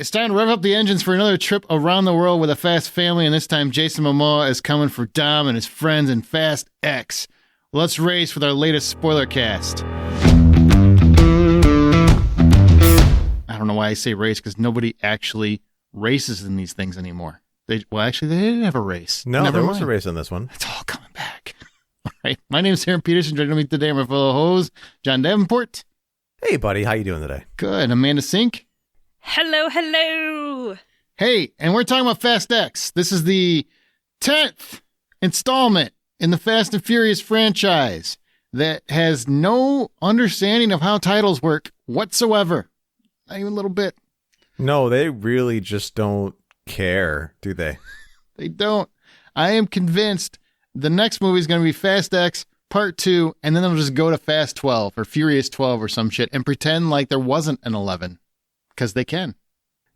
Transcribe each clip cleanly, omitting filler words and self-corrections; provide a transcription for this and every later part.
It's time to rev up the engines for another trip around the world with a Fast family, and this time Jason Momoa is coming for Dom and his friends in Fast X. Let's race with our latest spoiler cast. I don't know why I say race, because nobody actually races in these things anymore. They didn't have a race. No, there was a race in this one. It's all coming back. All right. My name is Aaron Peterson. Joining me today are my fellow host, John Davenport. Hey, buddy. How you doing today? Good. Amanda Sink. Hello. Hey, and we're talking about Fast X. This is the 10th installment in the Fast and Furious franchise that has no understanding of how titles work whatsoever. Not even a little bit. No, they really just don't care, do they? They don't. I am convinced the next movie is going to be Fast X Part 2, and then they'll just go to Fast 12 or Furious 12 or some shit and pretend like there wasn't an 11. Because they can.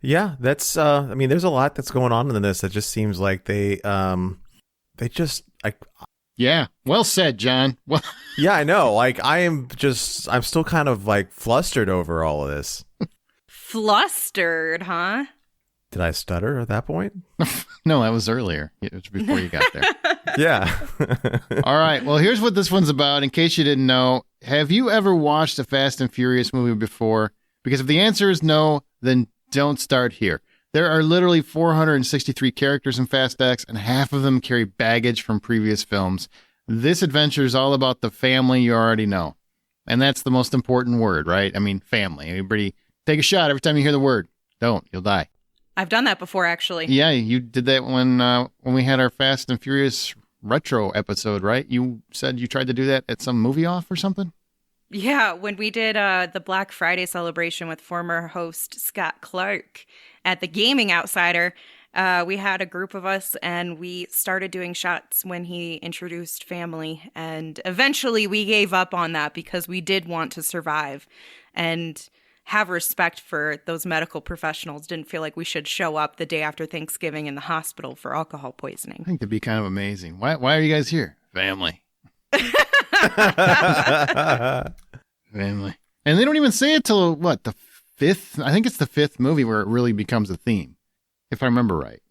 Yeah, that's, there's a lot that's going on in this that just seems like they just, like... Yeah, well said, John. Well, yeah, I know. Like, I'm still kind of, like, flustered over all of this. Flustered, huh? Did I stutter at that point? No, that was earlier. It was before you got there. Yeah. All right, well, here's what this one's about, in case you didn't know. Have you ever watched a Fast and Furious movie before? Because if the answer is no, then don't start here. There are literally 463 characters in Fast X, and half of them carry baggage from previous films. This adventure is all about the family you already know. And that's the most important word, right? I mean, family. Everybody take a shot every time you hear the word. Don't. You'll die. I've done that before, actually. Yeah, you did that when we had our Fast and Furious retro episode, right? You said you tried to do that at some movie off or something? Yeah, when we did the Black Friday celebration with former host Scott Clark at the Gaming Outsider, we had a group of us and we started doing shots when he introduced family. And eventually we gave up on that because we did want to survive and have respect for those medical professionals. Didn't feel like we should show up the day after Thanksgiving in the hospital for alcohol poisoning. I think that'd be kind of amazing. Why are you guys here? Family. Family. And they don't even say it till what, the fifth? I think it's the fifth movie where it really becomes a theme, if I remember right.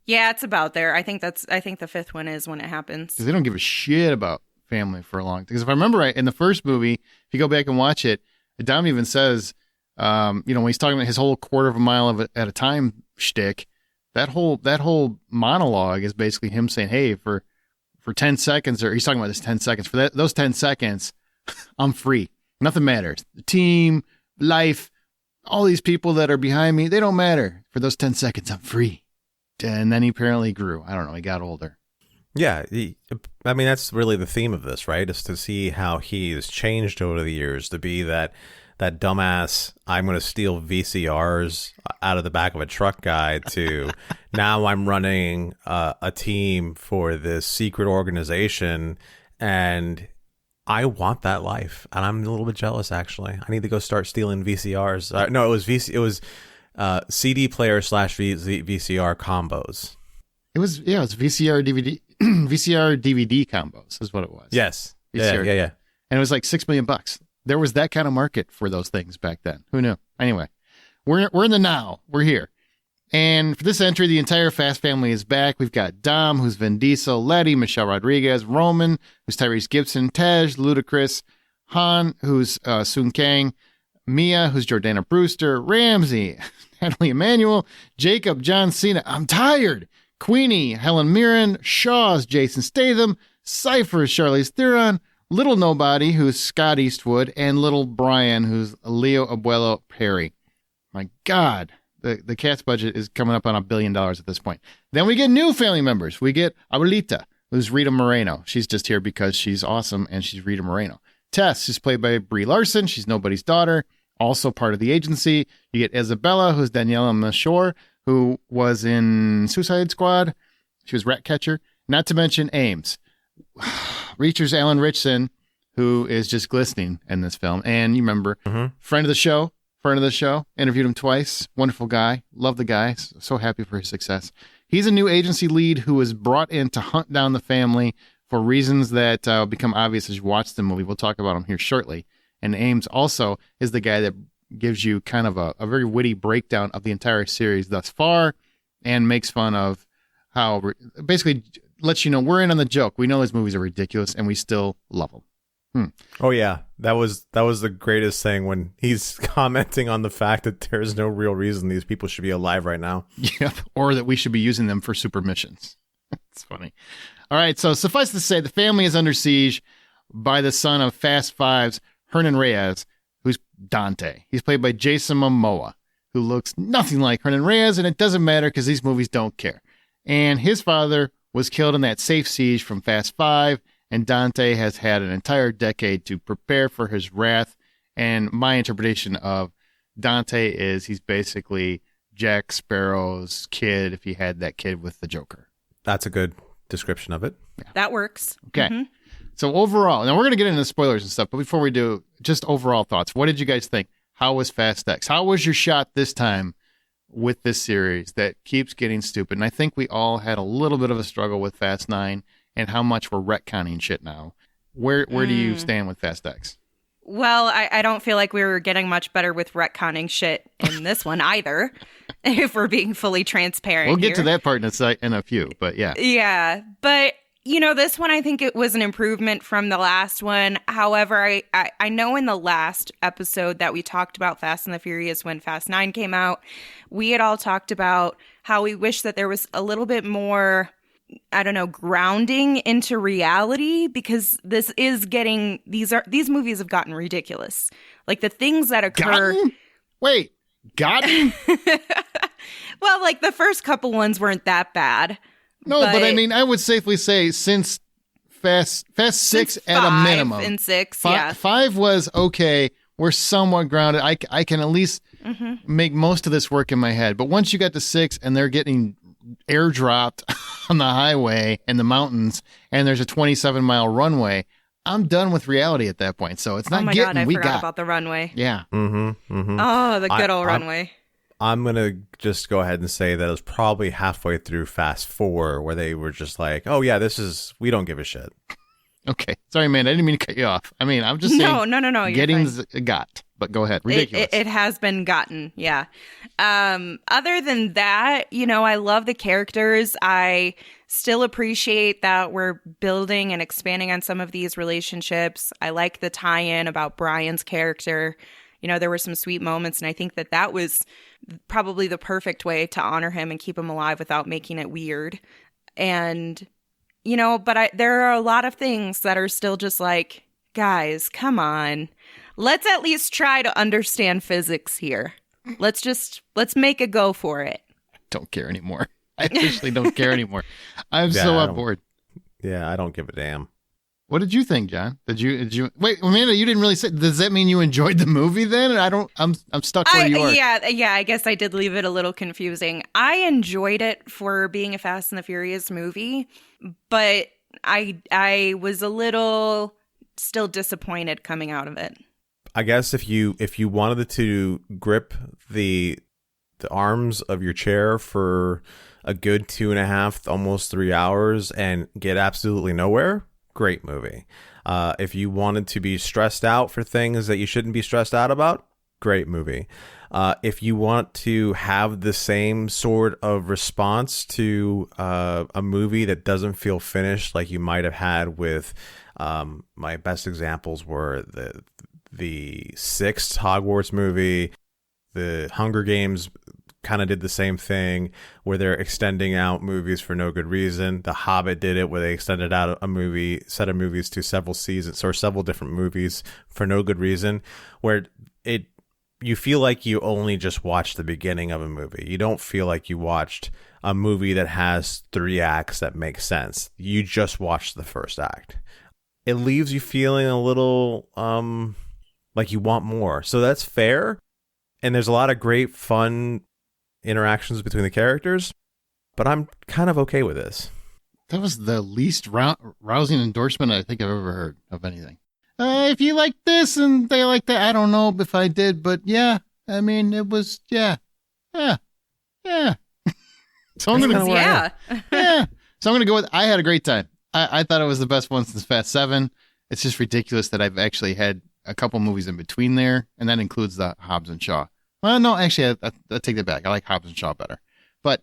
Yeah, it's about there. I think the fifth one is when it happens. Because they don't give a shit about family for a long time. Because if I remember right, in the first movie, if you go back and watch it, Dom even says, when he's talking about his whole quarter of a mile at a time shtick, that whole monologue is basically him saying, hey, for 10 seconds, or he's talking about this 10 seconds. For those 10 seconds, I'm free. Nothing matters. The team, life, all these people that are behind me, they don't matter. For those 10 seconds, I'm free. And then he apparently grew. I don't know. He got older. Yeah. That's really the theme of this, right? Is to see how he has changed over the years to be that dumbass, I'm going to steal VCRs out of the back of a truck guy to now I'm running a team for this secret organization and I want that life. And I'm a little bit jealous, actually. I need to go start stealing VCRs. No, it was CD player / VCR combos. It was VCR DVD, VCR DVD combos is what it was. Yes. VCR. Yeah. And it was like $6 million. There was that kind of market for those things back then. Who knew? Anyway, we're in the now. We're here. And for this entry, the entire Fast family is back. We've got Dom, who's Vin Diesel, Letty, Michelle Rodriguez, Roman, who's Tyrese Gibson, Tej, Ludacris, Han, who's Sung Kang, Mia, who's Jordana Brewster, Ramsey, Natalie Emmanuel, Jacob, John Cena, I'm tired, Queenie, Helen Mirren, Shaw's Jason Statham, Cypher's Charlize Theron, Little Nobody, who's Scott Eastwood, and Little Brian, who's Leo Abuelo Perry. My God, the cast budget is coming up on $1 billion at this point. Then we get new family members. We get Abuelita, who's Rita Moreno. She's just here because she's awesome, and she's Rita Moreno. Tess, who's played by Brie Larson. She's nobody's daughter, also part of the agency. You get Isabella, who's Daniela Melchior, who was in Suicide Squad. She was Ratcatcher. Not to mention Ames. Reacher's Alan Ritchson, who is just glistening in this film. And you remember, friend of the show, interviewed him twice. Wonderful guy. Love the guy. So happy for his success. He's a new agency lead who was brought in to hunt down the family for reasons that become obvious as you watch the movie. We'll talk about him here shortly. And Ames also is the guy that gives you kind of a very witty breakdown of the entire series thus far, and makes fun of how basically lets you know we're in on the joke. We know these movies are ridiculous, and we still love them. Oh yeah, that was the greatest thing when he's commenting on the fact that there's no real reason these people should be alive right now. Yep, or that we should be using them for super missions. It's funny. All right, so suffice to say, the family is under siege by the son of Fast Five's Hernan Reyes, who's Dante. He's played by Jason Momoa, who looks nothing like Hernan Reyes, and it doesn't matter because these movies don't care. And his father was killed in that safe siege from Fast Five, and Dante has had an entire decade to prepare for his wrath. And my interpretation of Dante is he's basically Jack Sparrow's kid if he had that kid with the Joker. That's a good description of it. Yeah. That works. Okay. Mm-hmm. So overall, now we're going to get into spoilers and stuff, but before we do, just overall thoughts. What did you guys think? How was Fast X? How was your shot this time with this series that keeps getting stupid? And I think we all had a little bit of a struggle with Fast 9 and how much we're retconning shit now. Where do you stand with Fast X? Well, I don't feel like we were getting much better with retconning shit in this one either, if we're being fully transparent. We'll get to that part in a few, but yeah. Yeah, but this one, I think it was an improvement from the last one. However, I know in the last episode that we talked about Fast and the Furious when Fast 9 came out, we had all talked about how we wish that there was a little bit more, I don't know, grounding into reality, because this is getting, these movies have gotten ridiculous. Like the things that occur. Gotten? Well, like the first couple ones weren't that bad. No, but I mean, I would safely say since Fast 6 at a minimum. And 6, yeah. 5 was okay. We're somewhat grounded. I can at least make most of this work in my head. But once you got to 6 and they're getting airdropped on the highway and the mountains, and there's a 27-mile runway, I'm done with reality at that point. So it's not getting. God, I forgot about the runway. Yeah. Oh, the good old runway. I'm going to just go ahead and say that it was probably halfway through Fast 4 where they were just like, oh, yeah, we don't give a shit. Okay. Sorry, man. I didn't mean to cut you off. I mean, I'm just saying. No. Getting got. But go ahead. Ridiculous. It has been gotten. Yeah. Other than that, I love the characters. I still appreciate that we're building and expanding on some of these relationships. I like the tie-in about Brian's character. There were some sweet moments, and I think that was probably the perfect way to honor him and keep him alive without making it weird. And, but there are a lot of things that are still just like, guys, come on. Let's at least try to understand physics here. Let's make a go for it. Don't care anymore. I officially don't care anymore. I'm so on board. Yeah, I don't give a damn. What did you think, John? Did you wait, Amanda, you didn't really say, does that mean you enjoyed the movie then? I'm stuck where you are. Yeah, I guess I did leave it a little confusing. I enjoyed it for being a Fast and the Furious movie, but I was a little still disappointed coming out of it. I guess if you wanted to grip the arms of your chair for a good 2.5, almost 3 hours and get absolutely nowhere, great movie. If you wanted to be stressed out for things that you shouldn't be stressed out about, great movie. If you want to have the same sort of response to a movie that doesn't feel finished, like you might have had with my best examples were the 6th Hogwarts movie, the Hunger Games kind of did the same thing where they're extending out movies for no good reason. The Hobbit did it where they extended out a set of movies to several seasons or several different movies for no good reason, where you feel like you only just watched the beginning of a movie. You don't feel like you watched a movie that has 3 acts that make sense. You just watched the first act. It leaves you feeling a little like you want more. So that's fair. And there's a lot of great fun interactions between the characters, but I'm kind of okay with this. That was the least rousing endorsement I think I've ever heard of anything. If you like this and they like that, I don't know if I did, but yeah, I mean, it was, yeah. So I'm going to So I'm going to go with, I had a great time. I thought it was the best one since Fast 7. It's just ridiculous that I've actually had a couple movies in between there, and that includes the Hobbs and Shaw. Well, no, actually, I take that back. I like Hobbs and Shaw better. But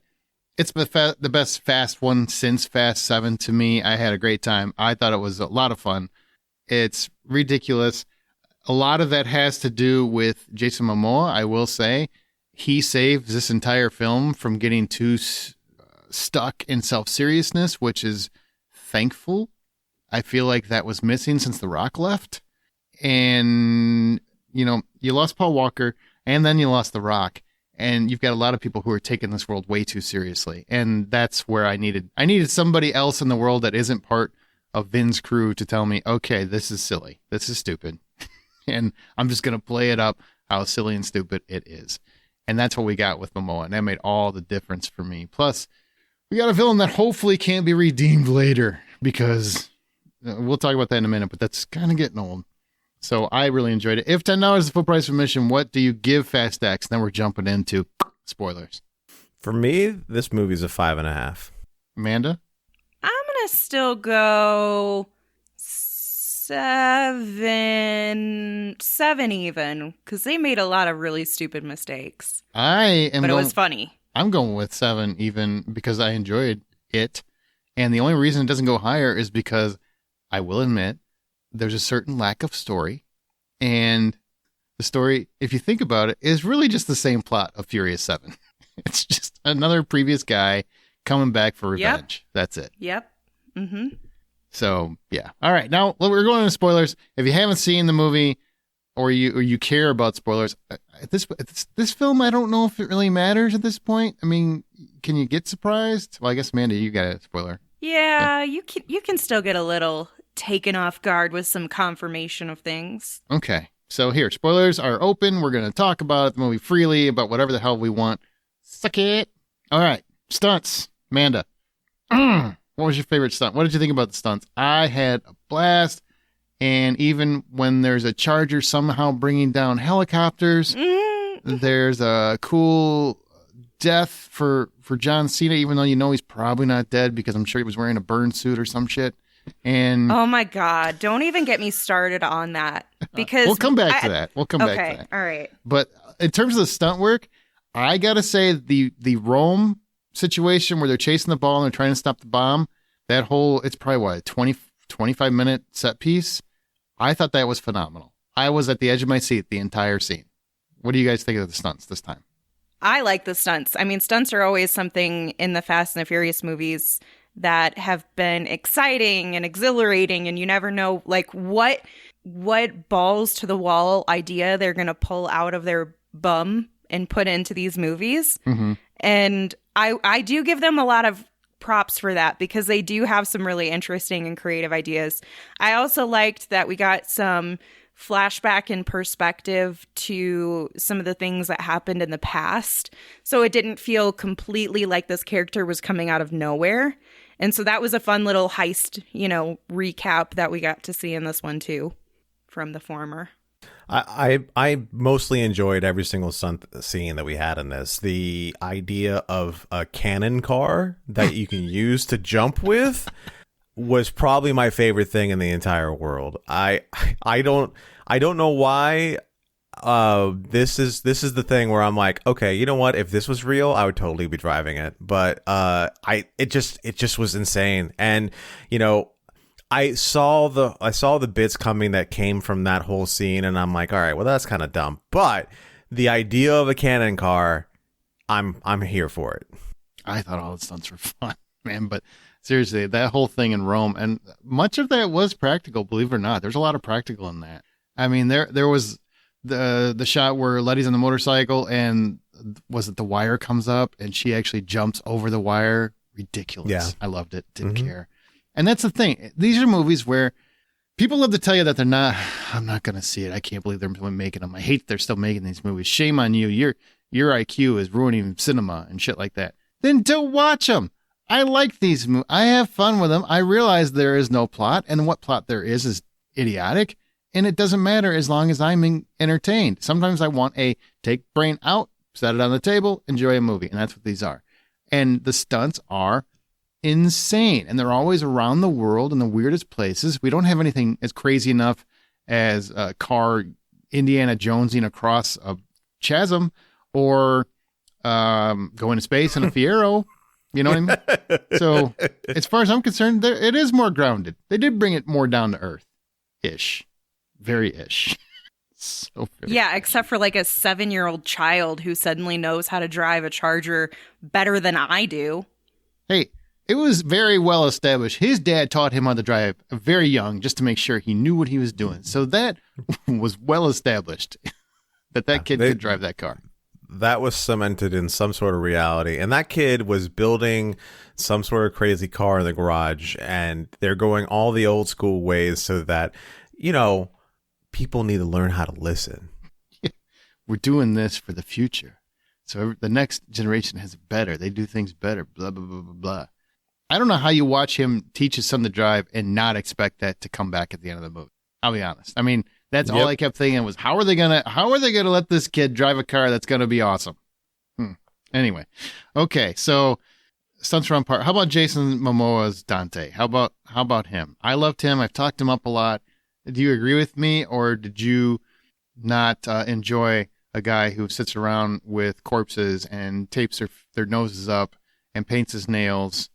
it's the best Fast one since Fast 7 to me. I had a great time. I thought it was a lot of fun. It's ridiculous. A lot of that has to do with Jason Momoa, I will say. He saves this entire film from getting too stuck in self-seriousness, which is thankful. I feel like that was missing since The Rock left. And, you know, you lost Paul Walker, and then you lost The Rock. And you've got a lot of people who are taking this world way too seriously. And that's where I needed somebody else in the world that isn't part of Vin's crew to tell me, okay, this is silly. This is stupid. And I'm just going to play it up how silly and stupid it is. And that's what we got with Momoa. And that made all the difference for me. Plus, we got a villain that hopefully can't be redeemed later, because we'll talk about that in a minute, but that's kind of getting old. So I really enjoyed it. If $10 is the full price of admission, what do you give Fast X? Then we're jumping into spoilers. For me, this movie's a 5.5. Amanda? I'm going to still go 7 even, because they made a lot of really stupid mistakes. But it was funny. I'm going with 7 even because I enjoyed it. And the only reason it doesn't go higher is because I will admit there's a certain lack of story. And the story, if you think about it, is really just the same plot of Furious 7. It's just another previous guy coming back for revenge. Yep. That's it. Yep. Mm-hmm. So, yeah. All right. Now, we're going into spoilers. If you haven't seen the movie or you care about spoilers, this film, I don't know if it really matters at this point. I mean, can you get surprised? Well, I guess, Amanda, you got a spoiler. Yeah, you can still get a little taken off guard with some confirmation of things. Okay. So here, spoilers are open. We're going to talk about the movie freely, about whatever the hell we want. Suck it. All right. Stunts. Amanda. What was your favorite stunt? What did you think about the stunts? I had a blast. And even when there's a Charger somehow bringing down helicopters, there's a cool death for John Cena, even though you know he's probably not dead because I'm sure he was wearing a burn suit or some shit. And oh my God, don't even get me started on that, because we'll come back to that. We'll come back to that. All right. But in terms of the stunt work, I got to say the Rome situation where they're chasing the ball and they're trying to stop the bomb, that whole, it's probably what, 25 minute set piece. I thought that was phenomenal. I was at the edge of my seat the entire scene. What do you guys think of the stunts this time? I like the stunts. I mean, stunts are always something in the Fast and the Furious movies that have been exciting and exhilarating, and you never know like what balls to the wall idea they're going to pull out of their bum and put into these movies. Mm-hmm. And I do give them a lot of props for that, because they do have some really interesting and creative ideas. I also liked that we got some flashback and perspective to some of the things that happened in the past. So it didn't feel completely like this character was coming out of nowhere. And so that was a fun little heist, recap that we got to see in this one too, from the former. I mostly enjoyed every single stunt scene that we had in this. The idea of a cannon car that you can use to jump with was probably my favorite thing in the entire world. I don't know why. This is the thing where I'm like, okay, you know what? If this was real, I would totally be driving it. But it just was insane. And I saw the bits coming that came from that whole scene, and I'm like, all right, well, that's kind of dumb. But the idea of a cannon car, I'm here for it. I thought all the stunts were fun, man. But seriously, that whole thing in Rome, and much of that was practical, believe it or not. There's a lot of practical in that. I mean, there was the shot where Letty's on the motorcycle, and was it the wire comes up, and she actually jumps over the wire? Ridiculous. Yeah. I loved it. Didn't care. And that's the thing. These are movies where people love to tell you that I'm not going to see it. I can't believe they're making them. I hate they're still making these movies. Shame on you. Your IQ is ruining cinema and shit like that. Then don't watch them. I like these movies. I have fun with them. I realize there is no plot, and what plot there is idiotic, and it doesn't matter as long as I'm entertained. Sometimes I want take brain out, set it on the table, enjoy a movie, and that's what these are. And the stunts are insane, and they're always around the world in the weirdest places. We don't have anything as crazy enough as a car Indiana Jonesing across a chasm, or going to space in a Fiero. You know what I mean? So as far as I'm concerned, it is more grounded. They did bring it more down to earth-ish. Very-ish. So yeah, except for like a 7-year-old child who suddenly knows how to drive a Charger better than I do. Hey, it was very well established. His dad taught him how to drive very young just to make sure he knew what he was doing. So that was well established that kid could drive that car. That was cemented in some sort of reality. And that kid was building some sort of crazy car in the garage, and they're going all the old school ways so that, people need to learn how to listen. We're doing this for the future. So the next generation has it better. They do things better, blah, blah, blah, blah, blah. I don't know how you watch him teach his son to drive and not expect that to come back at the end of the movie. I'll be honest. I mean, that's all I kept thinking was, how are they gonna let this kid drive a car that's gonna be awesome? Anyway, okay, so stunts are on par. How about Jason Momoa's Dante? How about him? I loved him. I've talked him up a lot. Do you agree with me, or did you not enjoy a guy who sits around with corpses and tapes their noses up and paints his nails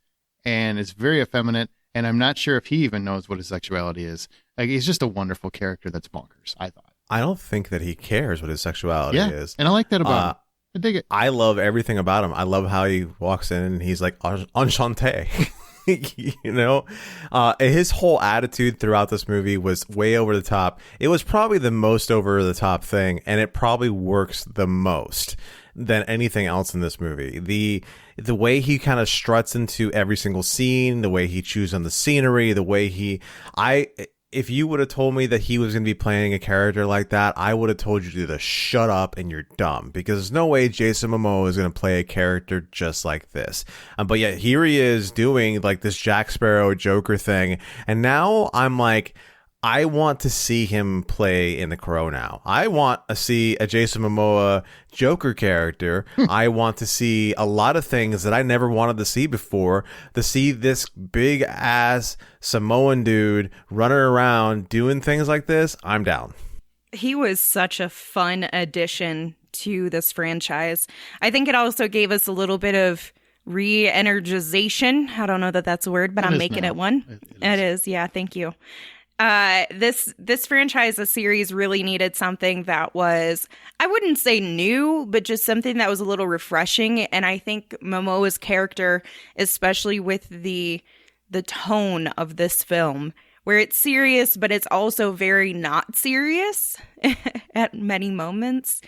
and is very effeminate? And I'm not sure if he even knows what his sexuality is. Like, he's just a wonderful character that's bonkers, I thought. I don't think that he cares what his sexuality is. And I like that about him. I dig it. I love everything about him. I love how he walks in and he's like, enchanté. His whole attitude throughout this movie was way over the top. It was probably the most over the top thing, and it probably works the most than anything else in this movie. The way he kind of struts into every single scene, the way he chews on the scenery, the way if you would have told me that he was going to be playing a character like that, I would have told you to shut up and you're dumb, because there's no way Jason Momoa is going to play a character just like this. But yet here he is doing like this Jack Sparrow Joker thing. And now I'm like, I want to see him play in The Crow now. I want to see a Jason Momoa Joker character. I want to see a lot of things that I never wanted to see before. To see this big ass Samoan dude running around doing things like this, I'm down. He was such a fun addition to this franchise. I think it also gave us a little bit of re-energization. I don't know that that's a word, but I'm making it one. It is. Yeah, thank you. This franchise, a series, really needed something that was, I wouldn't say new, but just something that was a little refreshing. And I think Momoa's character, especially with the tone of this film, where it's serious, but it's also very not serious at many moments.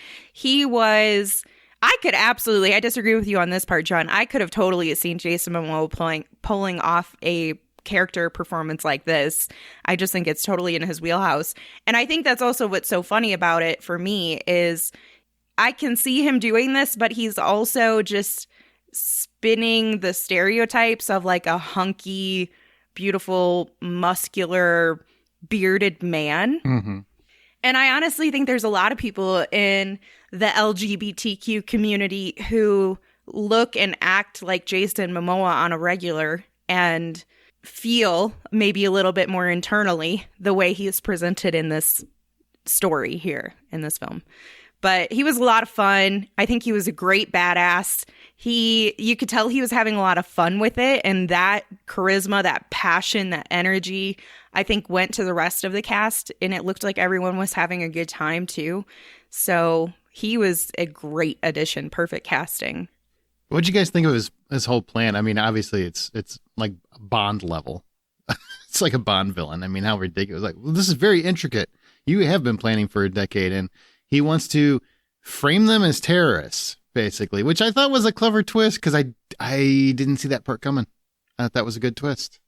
I disagree with you on this part, John. I could have totally seen Jason Momoa pulling off a character performance like this. I just think it's totally in his wheelhouse. And I think that's also what's so funny about it for me is I can see him doing this, but he's also just spinning the stereotypes of like a hunky, beautiful, muscular, bearded man. Mm-hmm. And I honestly think there's a lot of people in the LGBTQ community who look and act like Jason Momoa on a regular and feel maybe a little bit more internally the way he is presented in this story here in this film. But he was a lot of fun. I think he was a great badass. You could tell he was having a lot of fun with it, and that charisma, that passion, that energy, I think went to the rest of the cast, and it looked like everyone was having a good time too. So he was a great addition, perfect casting. What'd you guys think of his whole plan? I mean, obviously it's like Bond level. It's like a Bond villain. I mean, how ridiculous. Like, well, this is very intricate. You have been planning for a decade, and he wants to frame them as terrorists, basically, which I thought was a clever twist because I didn't see that part coming. I thought that was a good twist.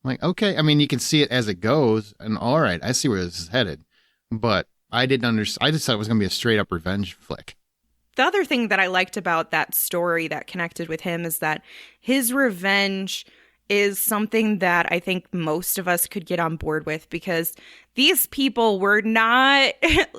I'm like, okay. I mean, you can see it as it goes, and all right, I see where this is headed. But I didn't understand. I just thought it was going to be a straight up revenge flick. The other thing that I liked about that story that connected with him is that his revenge is something that I think most of us could get on board with, because these people were not,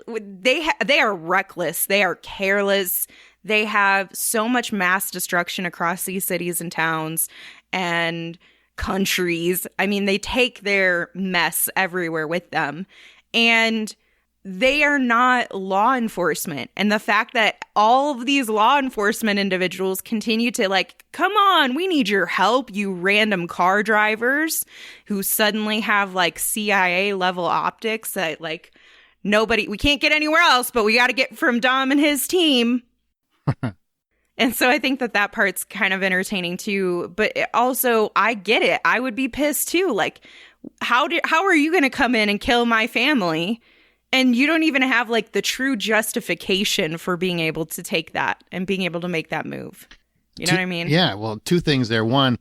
they are reckless. They are careless. They have so much mass destruction across these cities and towns and countries. I mean, they take their mess everywhere with them. And they are not law enforcement. And the fact that all of these law enforcement individuals continue to like, come on, we need your help, you random car drivers who suddenly have like CIA level optics that like we can't get anywhere else, but we got to get from Dom and his team. And so I think that part's kind of entertaining too. But also, I get it. I would be pissed too. Like, how are you going to come in and kill my family? And you don't even have like the true justification for being able to take that and being able to make that move. You know what I mean? Yeah. Well, two things there. One,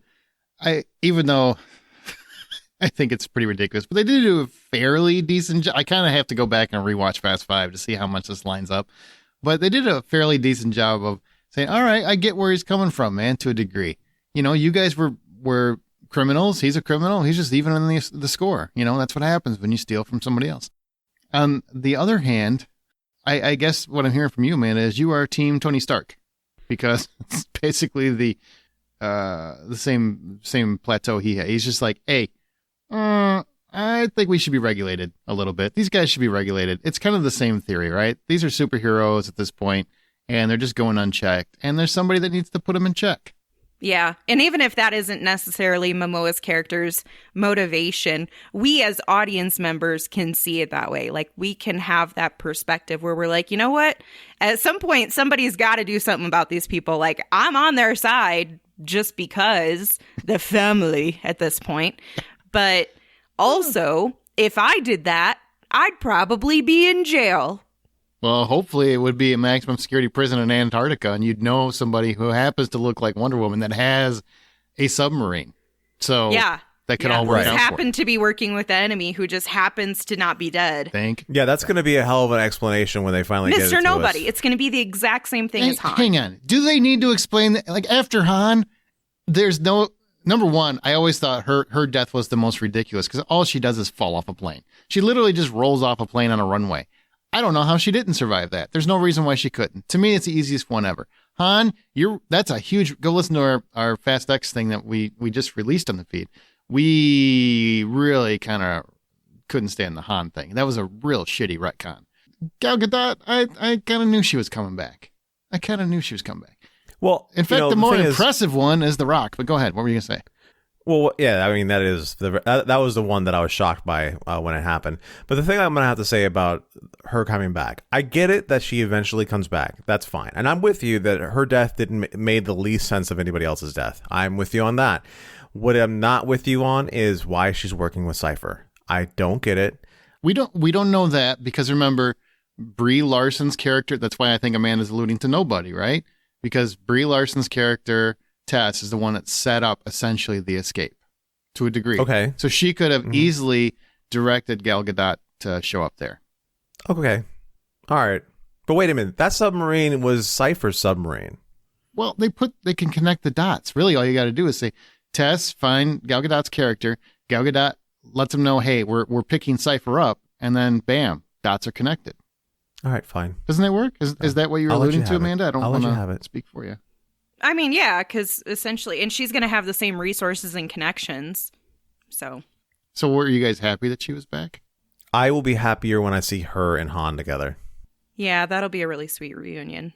even though I think it's pretty ridiculous, but they did do a fairly decent job. I kind of have to go back and rewatch Fast 5 to see how much this lines up. But they did a fairly decent job of saying, all right, I get where he's coming from, man, to a degree. You know, you guys were criminals. He's a criminal. He's just evening the score. You know, that's what happens when you steal from somebody else. On the other hand, I guess what I'm hearing from you, man, is you are Team Tony Stark, because it's basically the same plateau he had. He's just like, hey, I think we should be regulated a little bit. These guys should be regulated. It's kind of the same theory, right? These are superheroes at this point, and they're just going unchecked. And there's somebody that needs to put them in check. Yeah. And even if that isn't necessarily Momoa's character's motivation, we as audience members can see it that way. Like, we can have that perspective where we're like, you know what? At some point, somebody's got to do something about these people. Like, I'm on their side just because the family at this point. But also, if I did that, I'd probably be in jail. Well, hopefully it would be a maximum security prison in Antarctica, and you'd know somebody who happens to look like Wonder Woman that has a submarine. So yeah, that could all work out. Happen to be working with the enemy who just happens to not be dead. Yeah, that's going to be a hell of an explanation when they finally get it to Mr. Nobody. us. It's going to be the exact same thing as Han. Hang on. Do they need to explain that? Like, after Han, there's no... Number one, I always thought her death was the most ridiculous because all she does is fall off a plane. She literally just rolls off a plane on a runway. I don't know how she didn't survive that. There's no reason why she couldn't. To me, it's the easiest one ever. Han, that's a huge... Go listen to our Fast X thing that we just released on the feed. We really kind of couldn't stand the Han thing. That was a real shitty retcon. Gal Gadot, I kind of knew she was coming back. Well, in fact, the more impressive one is The Rock. But go ahead. What were you going to say? Well, yeah, I mean, that was the one that I was shocked by when it happened. But the thing I'm going to have to say about her coming back, I get it that she eventually comes back. That's fine. And I'm with you that her death didn't made the least sense of anybody else's death. I'm with you on that. What I'm not with you on is why she's working with Cypher. I don't get it. We don't know that because remember, Brie Larson's character, that's why I think Amanda's alluding to Nobody, right? Because Brie Larson's character, Tess, is the one that set up essentially the escape to a degree. Okay. So she could have easily directed Gal Gadot to show up there. Okay. All right. But wait a minute. That submarine was Cypher's submarine. Well, they can connect the dots. Really, all you got to do is say, Tess, find Gal Gadot's character. Gal Gadot lets them know, hey, we're picking Cypher up. And then, bam, dots are connected. All right, fine. Doesn't that work? Is that what you're alluding to, Amanda? I don't want to speak for you. I mean, yeah, because essentially, and she's going to have the same resources and connections. So were you guys happy that she was back? I will be happier when I see her and Han together. Yeah, that'll be a really sweet reunion.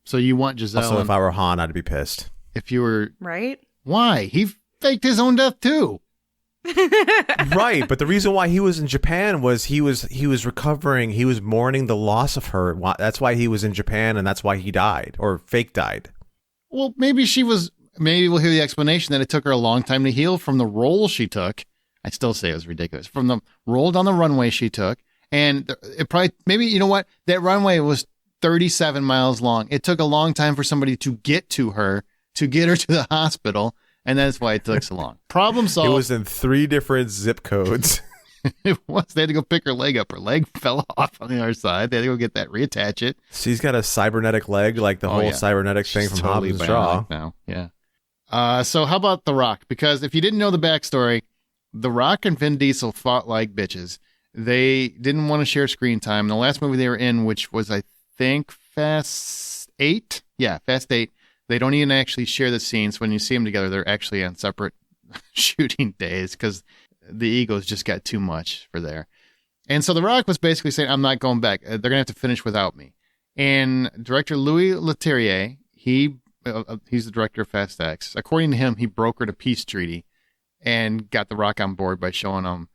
So you want Giselle? Also, if I were Han, I'd be pissed. If you were... Right? Why? He faked his own death, too. Right, but the reason why he was in Japan was he was recovering. He was mourning the loss of her. That's why he was in Japan, and that's why he died, or fake died. Well, maybe we'll hear the explanation that it took her a long time to heal from the roll she took. I still say it was ridiculous. From the roll down the runway she took, and it probably, maybe, you know what? That runway was 37 miles long. It took a long time for somebody to get to her, to get her to the hospital. And that's why it took so long. Problem solved. It was in 3 different zip codes. It was. They had to go pick her leg up. Her leg fell off on the other side. They had to go get that, reattach it. She's got a cybernetic leg, like the whole cybernetic thing from totally Hobbs and Shaw. Now, yeah. So how about The Rock? Because if you didn't know the backstory, The Rock and Vin Diesel fought like bitches. They didn't want to share screen time. The last movie they were in, which was, I think, Fast 8? Yeah, Fast 8. They don't even actually share the scenes. When you see them together, they're actually on separate shooting days because the egos just got too much for there. And so The Rock was basically saying, I'm not going back. They're going to have to finish without me. And director Louis Leterrier, he's the director of Fast X. According to him, he brokered a peace treaty and got The Rock on board by showing him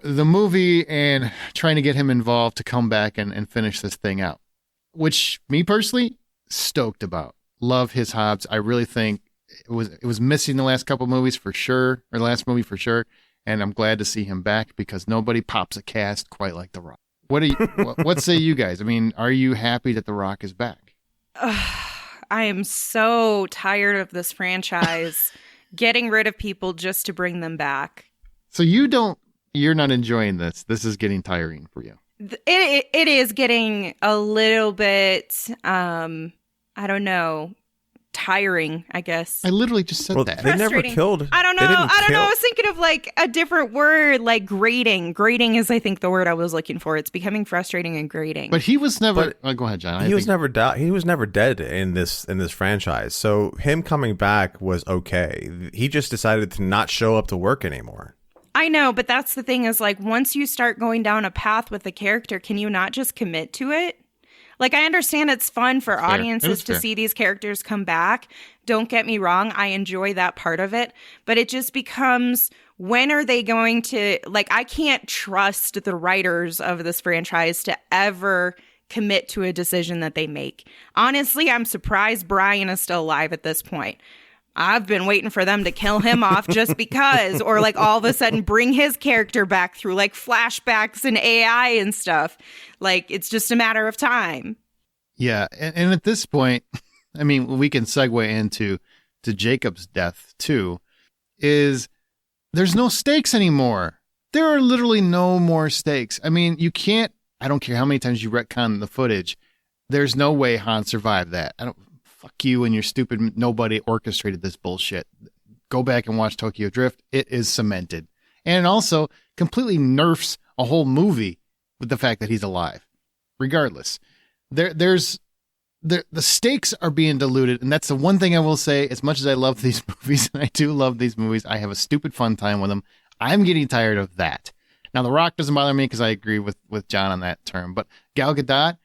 the movie and trying to get him involved to come back and finish this thing out. Which, me personally, stoked about. Love his Hobbs. I really think it was missing the last couple movies for sure, or the last movie for sure. And I'm glad to see him back because nobody pops a cast quite like The Rock. What say you guys? I mean, are you happy that The Rock is back? I am so tired of this franchise getting rid of people just to bring them back. So you're not enjoying this. This is getting tiring for you. It is getting a little bit, I don't know, tiring, I guess. I literally just said that. They never killed. I don't know. I was thinking of like a different word, like grating. Grating is, I think, the word I was looking for. It's becoming frustrating and grating. But he was never. Go ahead, John. He was never dead in this franchise. So him coming back was okay. He just decided to not show up to work anymore. I know, but that's the thing is like once you start going down a path with a character, can you not just commit to it? Like, I understand it's fun for audiences to see these characters come back. Don't get me wrong. I enjoy that part of it. But it just becomes, when are they going to, like, I can't trust the writers of this franchise to ever commit to a decision that they make. Honestly, I'm surprised Brian is still alive at this point. I've been waiting for them to kill him off just because, or like all of a sudden bring his character back through like flashbacks and AI and stuff. Like, it's just a matter of time. Yeah. And at this point, I mean, we can segue into Jacob's death too, is there's no stakes anymore. There are literally no more stakes. I mean, you can't, I don't care how many times you retcon the footage. There's no way Han survived that. Fuck you and your stupid nobody orchestrated this bullshit. Go back and watch Tokyo Drift. It is cemented. And it also completely nerfs a whole movie with the fact that he's alive. Regardless. The stakes are being diluted, and that's the one thing I will say. As much as I love these movies, and I do love these movies, I have a stupid fun time with them. I'm getting tired of that. Now, The Rock doesn't bother me because I agree with John on that term. But Gal Gadot,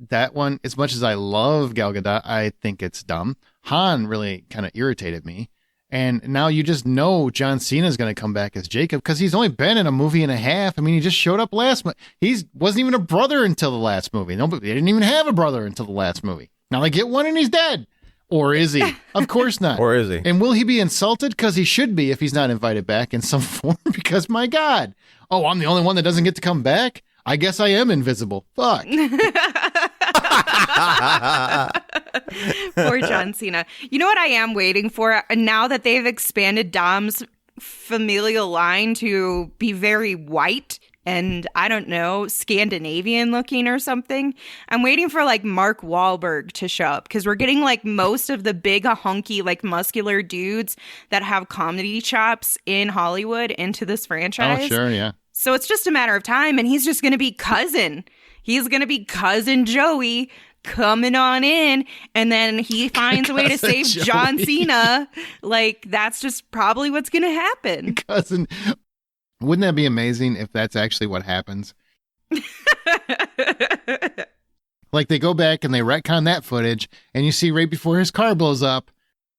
that one, as much as I love Gal Gadot, I think it's dumb. Han really kind of irritated me. And now you just know John Cena is going to come back as Jacob because he's only been in a movie and a half. I mean, he just showed up last month. He wasn't even a brother until the last movie. No, but they didn't even have a brother until the last movie. Now they get one and he's dead. Or is he? Of course not. Or is he? And will he be insulted? Because he should be if he's not invited back in some form. Because, my God. Oh, I'm the only one that doesn't get to come back? I guess I am invisible. Fuck. Poor John Cena. You know what I am waiting for? Now that they've expanded Dom's familial line to be very white and, I don't know, Scandinavian looking or something, I'm waiting for like Mark Wahlberg to show up because we're getting like most of the big hunky like muscular dudes that have comedy chops in Hollywood into this franchise. Oh, sure, yeah. So it's just a matter of time, and he's just going to be cousin. He's going to be cousin Joey coming on in, and then he finds a way to save Joey. John Cena. Like, that's just probably what's going to happen. Cousin. Wouldn't that be amazing if that's actually what happens? Like, they go back and they retcon that footage, and you see right before his car blows up,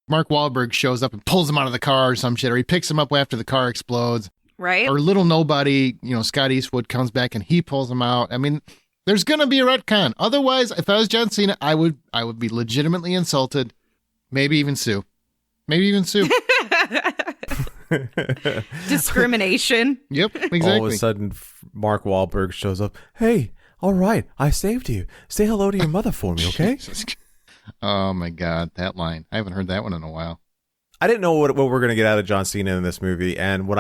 Mark Wahlberg shows up and pulls him out of the car or some shit, or he picks him up after the car explodes. Right? Or little nobody, Scott Eastwood comes back and he pulls him out. I mean, there's going to be a retcon. Otherwise, if I was John Cena, I would be legitimately insulted. Maybe even sue. Discrimination. Yep, exactly. All of a sudden, Mark Wahlberg shows up. Hey, all right, I saved you. Say hello to your mother for me, okay? Oh, my God, that line. I haven't heard that one in a while. I didn't know what we're going to get out of John Cena in this movie, and what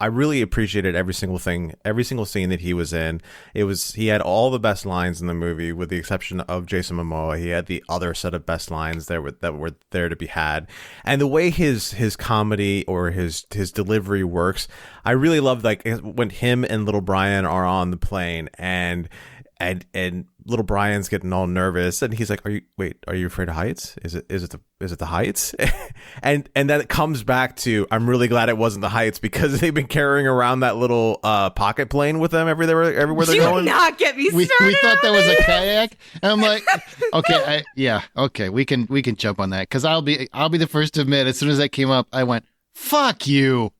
I really appreciated every single scene that he was in. He had all the best lines in the movie, with the exception of Jason Momoa. He had the other set of best lines that were there to be had, and the way his comedy or his delivery works, I really love, like when him and little Brian are on the plane and little Brian's getting all nervous, and he's like, are you afraid of heights? Is it the heights? and then it comes back to, I'm really glad it wasn't the heights, because they've been carrying around that little pocket plane with them everywhere they're going. Do not get me started. We thought that was a kayak, and I'm like, okay, we can jump on that, because I'll be the first to admit, as soon as that came up, I went, fuck you.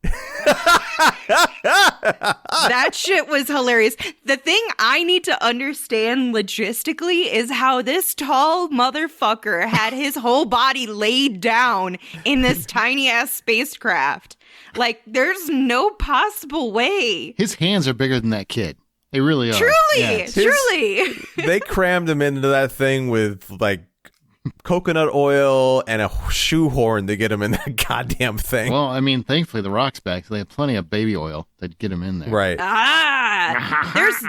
That shit was hilarious. The thing I need to understand logistically is how this tall motherfucker had his whole body laid down in this tiny ass spacecraft. Like, there's no possible way. His hands are bigger than that kid. They really are. Truly. They crammed him into that thing with like coconut oil and a shoehorn to get him in that goddamn thing. Well, I mean, thankfully the Rock's back, so they have plenty of baby oil to get him in there. Right.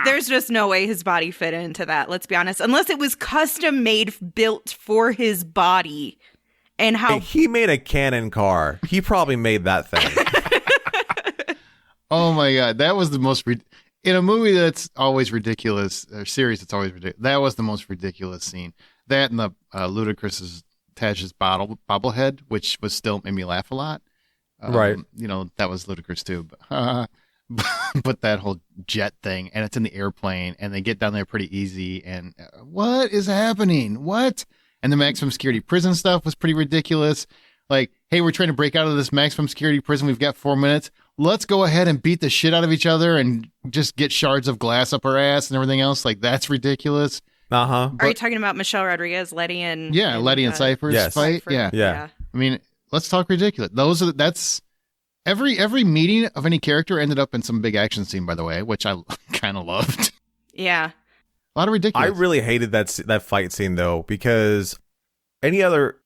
There's just no way his body fit into that, let's be honest. Unless it was custom made, built for his body. And how he made a cannon car. He probably made that thing. Oh my God. That was the most in a movie that's always ridiculous, or series that's always ridiculous. That was the most ridiculous scene. That and the Ludacris's Taj's bobblehead, which was still made me laugh a lot. Right. You know, that was ludicrous too. But that whole jet thing, and it's in the airplane, and they get down there pretty easy. And what is happening? What? And the maximum security prison stuff was pretty ridiculous. Like, hey, we're trying to break out of this maximum security prison. We've got 4 minutes. Let's go ahead and beat the shit out of each other and just get shards of glass up our ass and everything else. Like, that's ridiculous. Uh-huh. Are you talking about Michelle Rodriguez, Letty and Letty and Cypher's fight? Cypher. Yeah. I mean, let's talk ridiculous. That's every meeting of any character ended up in some big action scene, by the way, which I kind of loved. Yeah. A lot of ridiculous. I really hated that fight scene though, because any other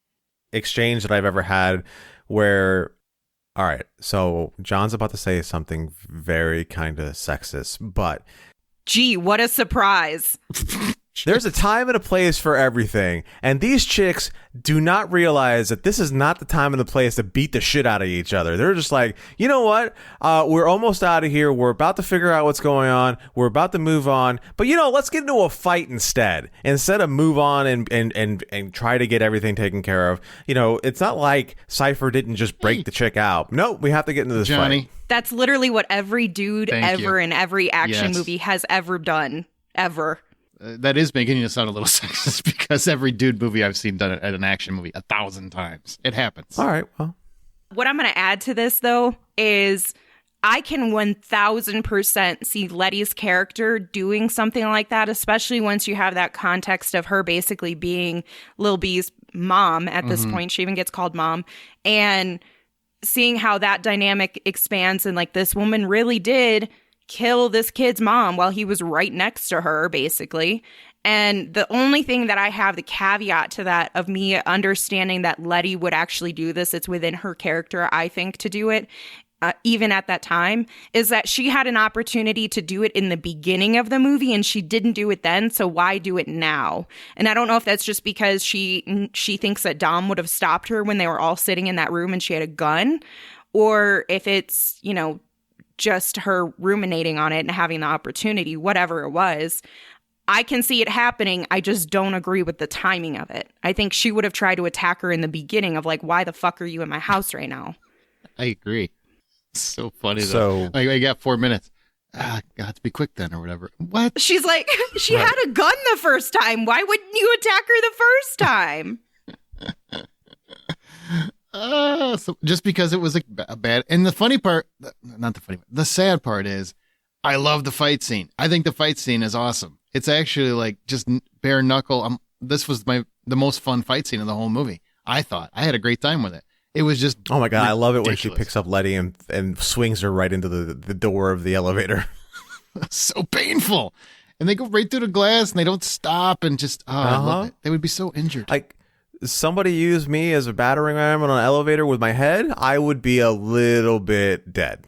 exchange that I've ever had where, all right, so John's about to say something very kind of sexist, but gee, what a surprise. There's a time and a place for everything, and these chicks do not realize that this is not the time and the place to beat the shit out of each other. They're just like, you know what? We're almost out of here. We're about to figure out what's going on. We're about to move on. But, let's get into a fight instead of move on and try to get everything taken care of. It's not like Cypher didn't just break the chick out. Nope, we have to get into this fight. That's literally what every dude ever in every action movie has ever done. Ever. That is beginning to sound a little sexist, because every dude movie I've seen done it at an action movie 1,000 times. It happens. All right, well. What I'm going to add to this, though, is I can 1,000% see Letty's character doing something like that, especially once you have that context of her basically being Lil B's mom at this point. She even gets called mom. And seeing how that dynamic expands, and like, this woman really did kill this kid's mom while he was right next to her, basically. And the only thing that I have, the caveat to that, of me understanding that Letty would actually do this, it's within her character, I think, to do it, even at that time, is that she had an opportunity to do it in the beginning of the movie and she didn't do it then, so why do it now? And I don't know if that's just because she thinks that Dom would have stopped her when they were all sitting in that room and she had a gun, or if it's, just her ruminating on it and having the opportunity, whatever it was. I can see it happening. I just don't agree with the timing of it. I think she would have tried to attack her in the beginning of like, why the fuck are you in my house right now? I agree. It's so funny though. Like, I got 4 minutes. God, be quick then, or whatever. What? She's like, she had a gun the first time. Why wouldn't you attack her the first time? So just because it was a bad, and the funny part, the sad part is, I love the fight scene. I think the fight scene is awesome. It's actually like just bare knuckle. This was the most fun fight scene of the whole movie. I thought I had a great time with it. It was just, oh my God, ridiculous. I love it when she picks up Letty and swings her right into the door of the elevator. So painful. And they go right through the glass and they don't stop, and just, I love it. They would be so injured. Like, somebody used me as a battering ram on an elevator with my head, I would be a little bit dead.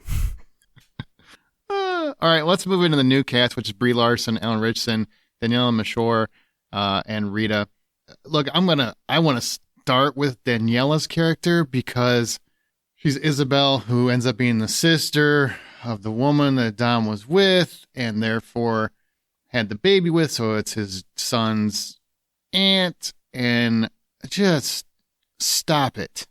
All right, let's move into the new cast, which is Brie Larson, Ellen Richardson, Daniela Mashore, and Rita. Look, I want to start with Daniela's character, because she's Isabel, who ends up being the sister of the woman that Dom was with, and therefore had the baby with, so it's his son's aunt, and just stop it.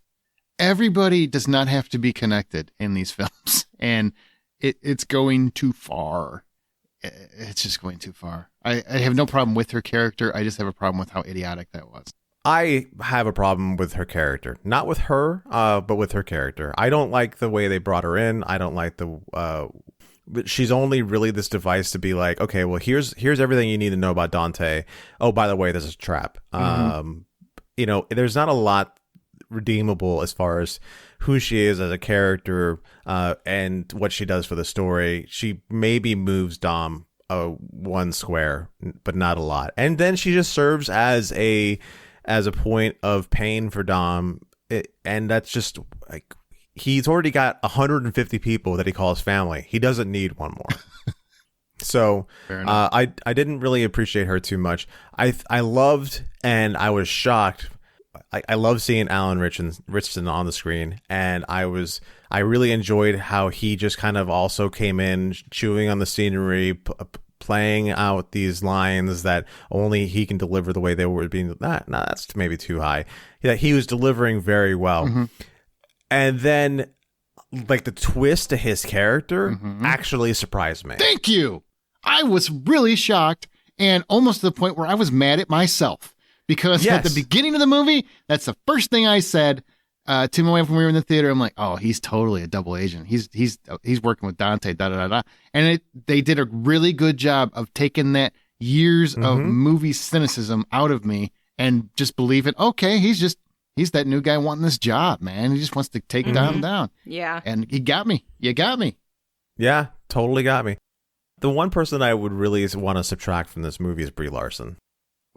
Everybody does not have to be connected in these films, and it's going too far. It's just going too far. I have no problem with her character. I just have a problem with how idiotic that was. I have a problem with her character. Not with her, but with her character. I don't like the way they brought her in. I don't like she's only really this device to be like, okay, well, here's everything you need to know about Dante. Oh, by the way, this is a trap. There's not a lot redeemable as far as who she is as a character and what she does for the story. She maybe moves Dom one square, but not a lot. And then she just serves as a point of pain for Dom. And that's just like, he's already got 150 people that he calls family. He doesn't need one more. So I didn't really appreciate her too much. I loved, and I was shocked. I love seeing Alan Ritchson on the screen, and I really enjoyed how he just kind of also came in, chewing on the scenery, playing out these lines that only he can deliver the way they were being. That's maybe too high. Yeah, he was delivering very well. Mm-hmm. And then, like, the twist to his character actually surprised me. Thank you. I was really shocked, and almost to the point where I was mad at myself. Because at the beginning of the movie, that's the first thing I said to my wife when we were in the theater. I'm like, oh, he's totally a double agent. He's working with Dante, da-da-da-da. And they did a really good job of taking that years of movie cynicism out of me and just believing, okay, he's that new guy wanting this job, man. He just wants to take Dom down. Yeah. And he got me. You got me. Yeah, totally got me. The one person I would really want to subtract from this movie is Brie Larson.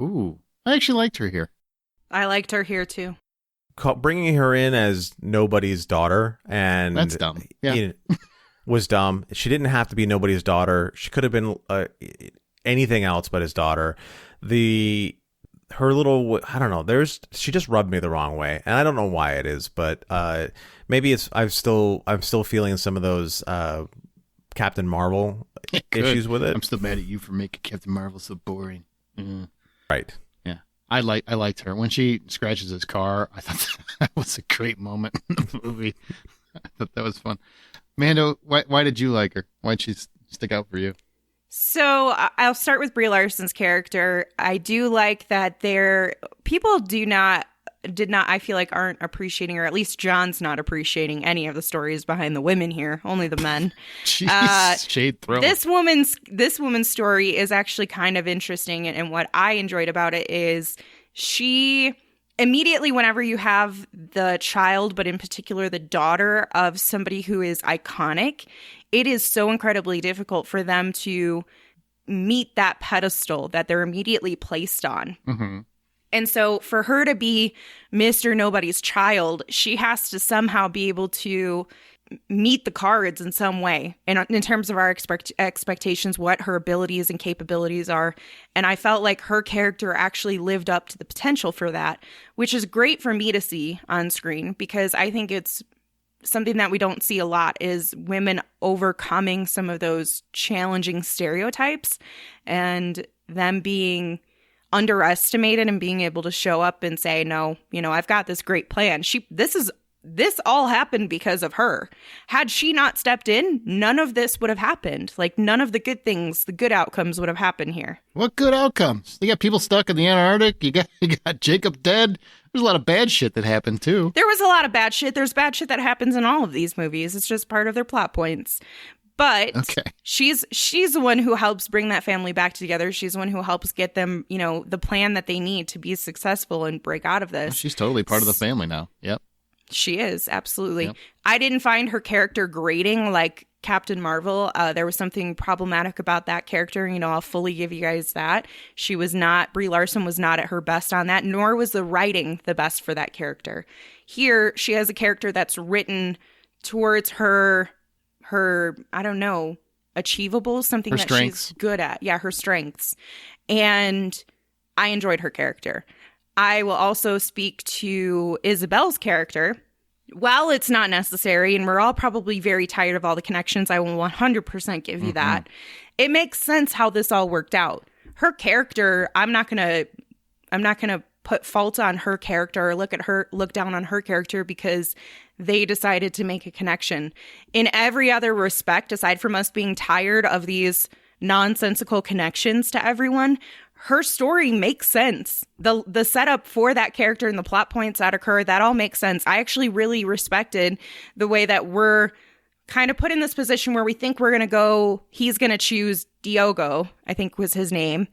Ooh. I actually liked her here. I liked her here, too. Bringing her in as nobody's daughter, and that's dumb. Yeah. Was dumb. She didn't have to be nobody's daughter. She could have been anything else but his daughter. Her little, I don't know. She just rubbed me the wrong way, and I don't know why it is, but maybe it's. I'm still feeling some of those Captain Marvel issues with it. I'm still mad at you for making Captain Marvel so boring. Right. I liked her. When she scratches his car, I thought that was a great moment in the movie. I thought that was fun. Mando, why did you like her? Why'd she stick out for you? So I'll start with Brie Larson's character. I do like that people did not, I feel like, aren't appreciating, or at least John's not appreciating any of the stories behind the women here, only the men. Jeez, shade thrown. This woman's story is actually kind of interesting, and what I enjoyed about it is she immediately, whenever you have the child, but in particular the daughter of somebody who is iconic, it is so incredibly difficult for them to meet that pedestal that they're immediately placed on. Mm-hmm. And so for her to be Mr. Nobody's child, she has to somehow be able to meet the cards in some way, and in terms of our expectations, what her abilities and capabilities are. And I felt like her character actually lived up to the potential for that, which is great for me to see on screen, because I think it's something that we don't see a lot, is women overcoming some of those challenging stereotypes and them being underestimated and being able to show up and say, no, I've got this great plan. This all happened because of her. Had she not stepped in, none of this would have happened. Like, none of the good things, the good outcomes would have happened here. What good outcomes? You got people stuck in the Antarctic. You got Jacob dead. There's a lot of bad shit that happened too. There was a lot of bad shit. There's bad shit that happens in all of these movies. It's just part of their plot points. But she's the one who helps bring that family back together. She's the one who helps get them, the plan that they need to be successful and break out of this. Well, she's totally part of the family now. Yep. She is, absolutely. Yep. I didn't find her character grating like Captain Marvel. There was something problematic about that character. I'll fully give you guys that. Brie Larson was not at her best on that, nor was the writing the best for that character. Here, she has a character that's written towards her I don't know, achievable, something her that strengths. She's good at. Yeah, her strengths. And I enjoyed her character. I will also speak to Isabel's character. while it's not necessary, and we're all probably very tired of all the connections, I will 100% give you that. It makes sense how this all worked out. Her character, I'm not gonna put fault on her character or look down on her character because they decided to make a connection. In every other respect, aside from us being tired of these nonsensical connections to everyone, her story makes sense. The setup for that character and the plot points that occur, that all makes sense. I actually really respected the way that we're kind of put in this position where we think he's going to choose Diogo, I think was his name,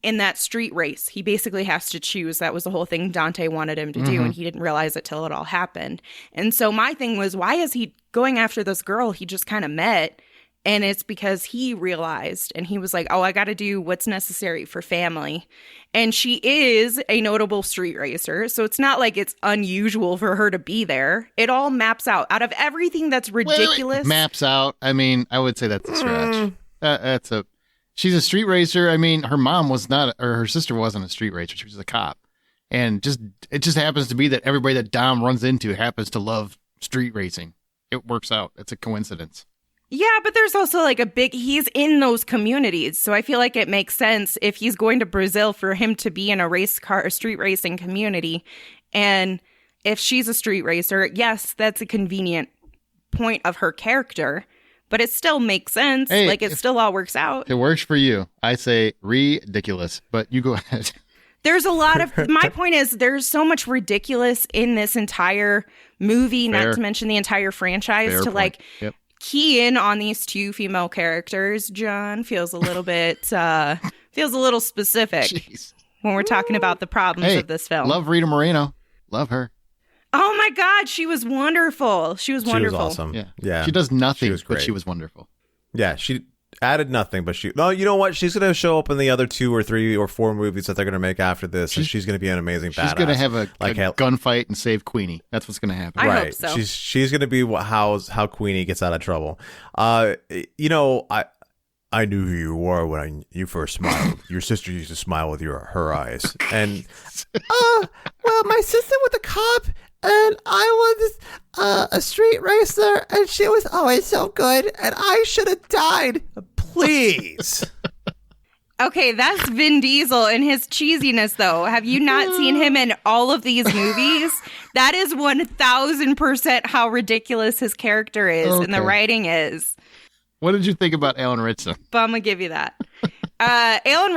in that street race. He basically has to choose. That was the whole thing Dante wanted him to do, and he didn't realize it till it all happened. And so my thing was, why is he going after this girl he just kind of met? And it's because he realized, and he was like, oh, I got to do what's necessary for family. And she is a notable street racer, so it's not like it's unusual for her to be there. It all maps out. Out of everything that's ridiculous. Wait. Maps out? I mean, I would say that's a stretch. She's a street racer. I mean, her mom was not, or her sister wasn't a street racer. She was a cop. And it just happens to be that everybody that Dom runs into happens to love street racing. It works out. It's a coincidence. Yeah, but there's also like he's in those communities. So I feel like it makes sense if he's going to Brazil for him to be in a street racing community. And if she's a street racer, yes, that's a convenient point of her character, but it still makes sense. Hey, like it still all works out. If it works for you, I say ridiculous, but you go ahead. There's a lot of, my point is there's so much ridiculous in this entire movie, Fair. not to mention the entire franchise, Fair to point. like Yep. key in on these two female characters. John feels a little bit, feels a little specific Jeez. when we're talking about the problems of this film. Love Rita Moreno. Love her. Oh my God, she was wonderful. She was wonderful. She was awesome. Yeah. She does nothing, was but great. she was wonderful. Yeah, she added nothing, but no, you know what? She's going to show up in the other 2 or 3 or 4 movies that they're going to make after this, and she's going to be an amazing badass. She's going to have a how- gunfight and save Queenie. That's what's going to happen. I right. hope so. She's going to be how Queenie gets out of trouble. You know, I knew who you were when you first smiled. Your sister used to smile with her eyes, and Well, my sister was a cop, and I was a street racer, and she was always so good, and I should have died. please. Okay, that's Vin Diesel and his cheesiness, though. Have you not seen him in all of these movies? That is 1,000% how ridiculous his character is and the Okay. writing is. What did you think about Alan Ritchson? But I'm going to give you that. Alan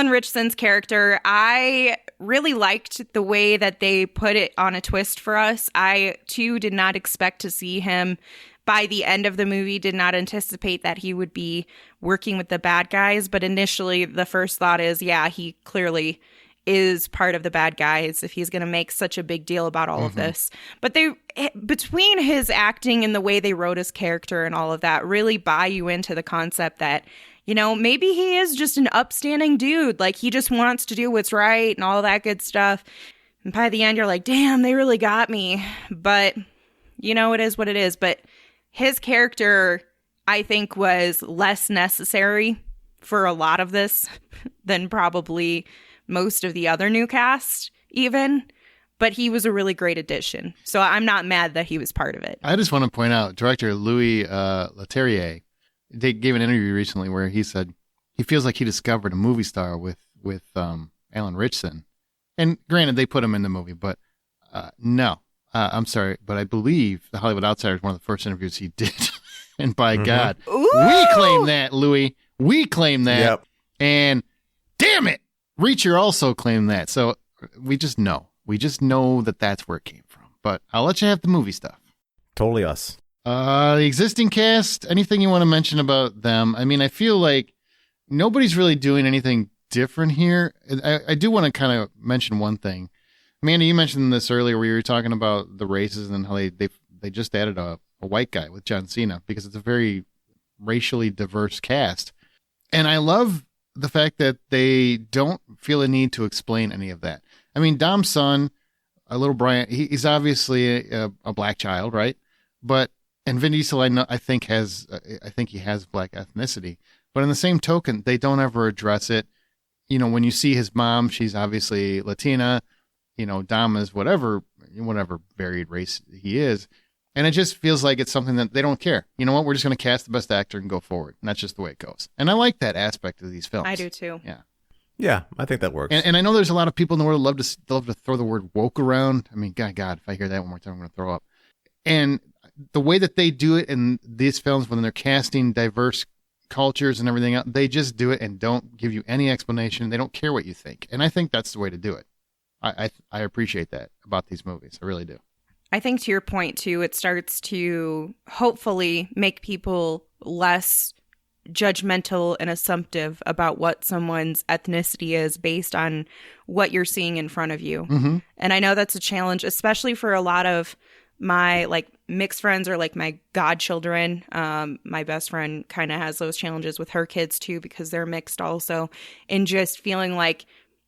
Richardson's character, I really liked the way that they put it on a twist for us. I, too, did not expect to see him by the end of the movie, did not anticipate that he would be working with the bad guys. But initially, the first thought is, yeah, he clearly is part of the bad guys if he's going to make such a big deal about all of this. But between his acting and the way they wrote his character and all of that, really buy you into the concept that, you know, maybe he is just an upstanding dude. Like, he just wants to do what's right and all that good stuff. And by the end, you're like, damn, they really got me. But, you know, it is what it is. But his character, I think, was less necessary for a lot of this than probably most of the other new cast, even. But he was a really great addition. So I'm not mad that he was part of it. I just want to point out, director Louis Leterrier, they gave an interview recently where he said he feels like he discovered a movie star with Alan Ritchson. And granted, they put him in the movie, but no. I'm sorry, but I believe The Hollywood Outsider is one of the first interviews he did. And by God, we claim that, Louis. We claim that. Yep. And damn it, Reacher also claimed that. So we just know. We just know that that's where it came from. But I'll let you have the movie stuff. Totally us. The existing cast, anything you want to mention about them? I mean, I feel like nobody's really doing anything different here. I do want to kind of mention one thing. Amanda, you mentioned this earlier where you were talking about the races and how they just added a white guy with John Cena because it's a very racially diverse cast. And I love the fact that they don't feel a need to explain any of that. I mean, Dom's son, little Brian, he's obviously a black child, right? And Vin Diesel, I think he has black ethnicity. But in the same token, they don't ever address it. You know, when you see his mom, she's obviously Latina. Dom is whatever varied race he is. And it just feels like it's something that they don't care. You know what? We're just going to cast the best actor and go forward. And that's just the way it goes. And I like that aspect of these films. I do too. Yeah. Yeah, I think that works. And I know there's a lot of people in the world who love to throw the word woke around. I mean, God, if I hear that one more time, I'm going to throw up. And the way that they do it in these films when they're casting diverse cultures and everything else, they just do it and don't give you any explanation. They don't care what you think. And I think that's the way to do it. I appreciate that about these movies. I really do. I think to your point, too, it starts to hopefully make people less judgmental and assumptive about what someone's ethnicity is based on what you're seeing in front of you. Mm-hmm. And I know that's a challenge, especially for a lot of my mixed friends or my godchildren. My best friend kind of has those challenges with her kids too, because they're mixed also. And just feeling like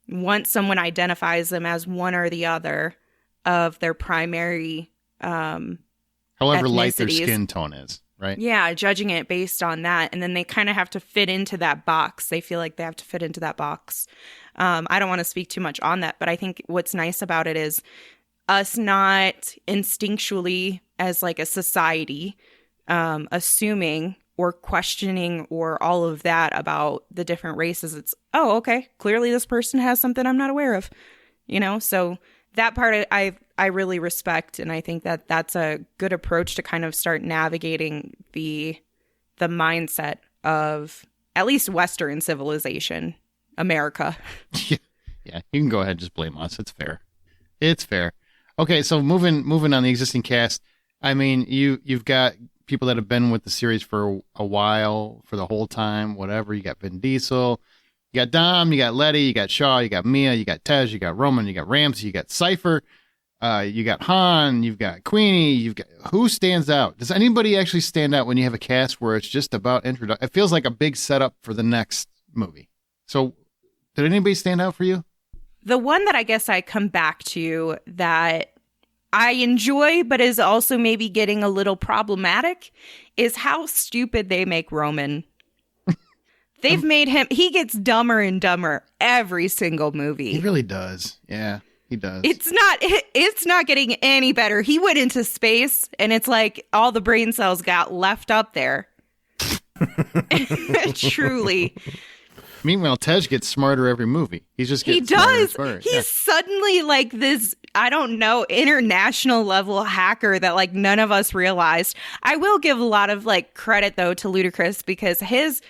once someone identifies them as one or the other of their primary however light their skin tone is. Right. Yeah, judging it based on that. And then they kind of have to fit into that box. They feel like they have to fit into that box. I don't want to speak too much on that, but I think what's nice about it is us not instinctually as a society assuming or questioning or all of that about the different races. It's, oh, okay, clearly this person has something I'm not aware of, So that part I really respect, and I think that that's a good approach to kind of start navigating the mindset of at least Western civilization, America. Yeah, you can go ahead and just blame us. It's fair. It's fair. Okay, so moving on the existing cast. I mean, you've got people that have been with the series for a while, for the whole time, whatever. You got Vin Diesel, you got Dom, you got Letty, you got Shaw, you got Mia, you got Tej, you got Roman, you got Ramsey, you got Cypher. You got Han, you've got Queenie, who stands out? Does anybody actually stand out when you have a cast where it's just about introduction? It feels like a big setup for the next movie. So did anybody stand out for you? The one that I guess I come back to that I enjoy, but is also maybe getting a little problematic, is how stupid they make Roman. They've made him, he gets dumber and dumber every single movie. He really does. Yeah. He does. It's not getting any better. He went into space and it's like all the brain cells got left up there. Truly. Meanwhile, Tej gets smarter every movie. He's just getting smarter and smarter. He's suddenly like this, I don't know, international level hacker that none of us realized. I will give a lot of credit though to Ludacris because his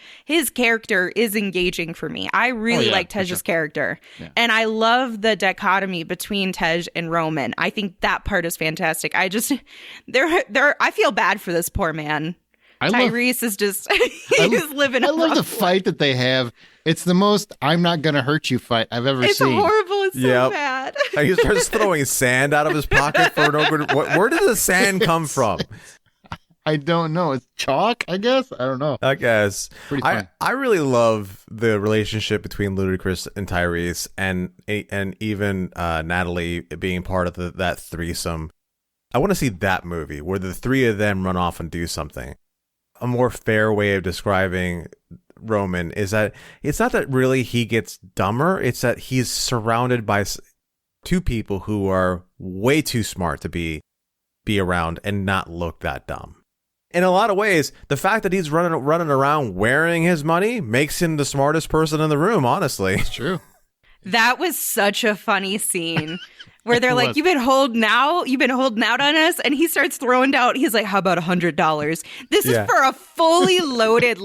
character is engaging for me. I really like Tej's character. Yeah. And I love the dichotomy between Tej and Roman. I think that part is fantastic. I feel bad for this poor man. Tyrese is just he's living. I love the fight that they have. It's the most "I'm not gonna hurt you" fight I've ever seen. It's horrible. It's so bad. He starts throwing sand out of his pocket for no good. Where did the sand come from? I don't know. It's chalk, I guess. I don't know. I guess. Pretty fun. I really love the relationship between Ludacris and Tyrese, and even Natalie being part of that threesome. I want to see that movie where the three of them run off and do something. A more fair way of describing Roman is that it's not that really he gets dumber. It's that he's surrounded by two people who are way too smart to be around and not look that dumb. In a lot of ways, the fact that he's running around wearing his money makes him the smartest person in the room, honestly. It's true. That was such a funny scene where they're like, you've been holding out on us. And he starts throwing down, he's like, how about $100? This is for a fully loaded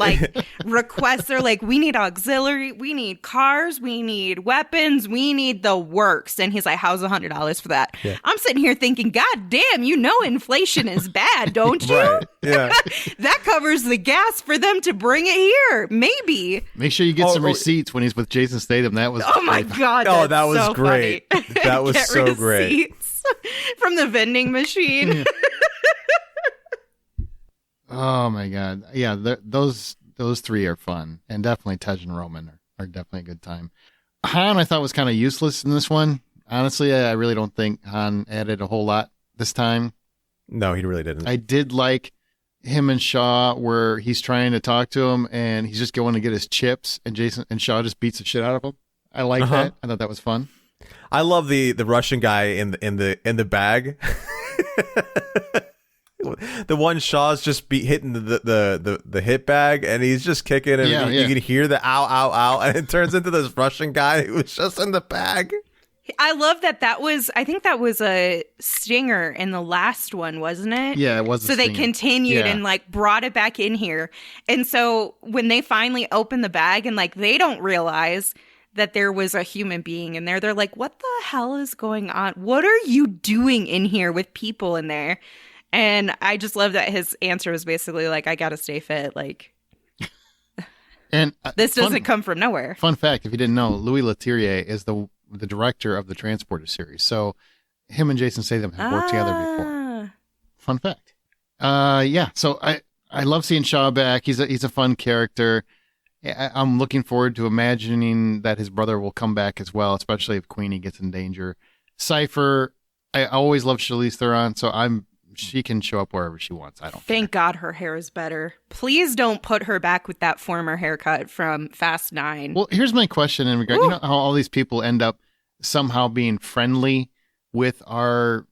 request. They're like, we need auxiliary, we need cars, we need weapons, we need the works. And he's like, how's $100 for that? Yeah. I'm sitting here thinking, God damn, inflation is bad, don't you? Right. Yeah. That covers the gas for them to bring it here. Maybe. Make sure you get some receipts when he's with Jason Statham. That was God. That was so great. That was so great. From the vending machine. Oh my God. Yeah, those three are fun. And definitely Tej and Roman are definitely a good time. Han, I thought was kind of useless in this one. Honestly, I really don't think Han added a whole lot this time. No, he really didn't. I did like him and Shaw where he's trying to talk to him and he's just going to get his chips and Shaw just beats the shit out of him. I like that. I thought that was fun. I love the Russian guy in the bag. The one Shaw's just hitting the hit bag, and he's just kicking, and you can hear the ow, ow, ow, and it turns into this Russian guy who was just in the bag. I love that was, I think that was a stinger in the last one, wasn't it? Yeah, it was. So they continued and like brought it back in here. And so when they finally open the bag and like they don't realize that there was a human being in there, they're like, what the hell is going on? What are you doing in here with people in there? And I just love that his answer was basically like, I gotta stay fit. Like, and this doesn't come from nowhere. Fun fact, if you didn't know, Louis Leterrier is the director of the Transporter series. So him and Jason Statham have worked together before. Fun fact. Yeah. So I love seeing Shaw back. He's a fun character. I'm looking forward to imagining that his brother will come back as well, especially if Queenie gets in danger. Cypher, I always loved Charlize Theron, so she can show up wherever she wants. Thank God her hair is better. Please don't put her back with that former haircut from Fast 9. Well, here's my question in regard. You know how all these people end up somehow being friendly with our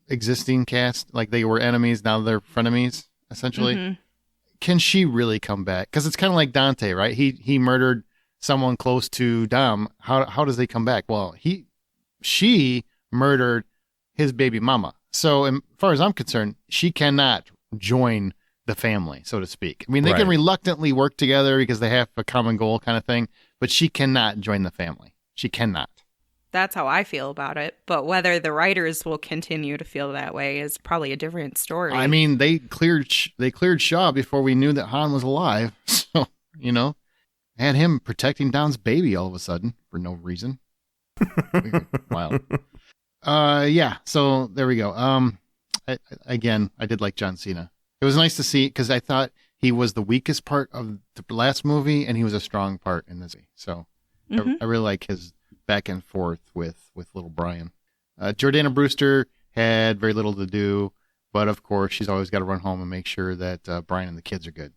existing cast? Like they were enemies, now they're frenemies, essentially. Mm-hmm. Can she really come back? Because it's kind of like Dante, right? He murdered someone close to Dom. How does they come back? Well, she murdered his baby mama. So, as far as I'm concerned, she cannot join the family, so to speak. I mean, they can reluctantly work together because they have a common goal kind of thing, but she cannot join the family. She cannot. That's how I feel about it. But whether the writers will continue to feel that way is probably a different story. I mean, they cleared Shaw before we knew that Han was alive. So, had him protecting Dom's baby all of a sudden for no reason. Weird. Wild. Yeah, so there we go. I did like John Cena. It was nice to see because I thought he was the weakest part of the last movie and he was a strong part in this movie. So I really like his back and forth with little Brian. Jordana Brewster had very little to do, but of course she's always got to run home and make sure that Brian and the kids are good.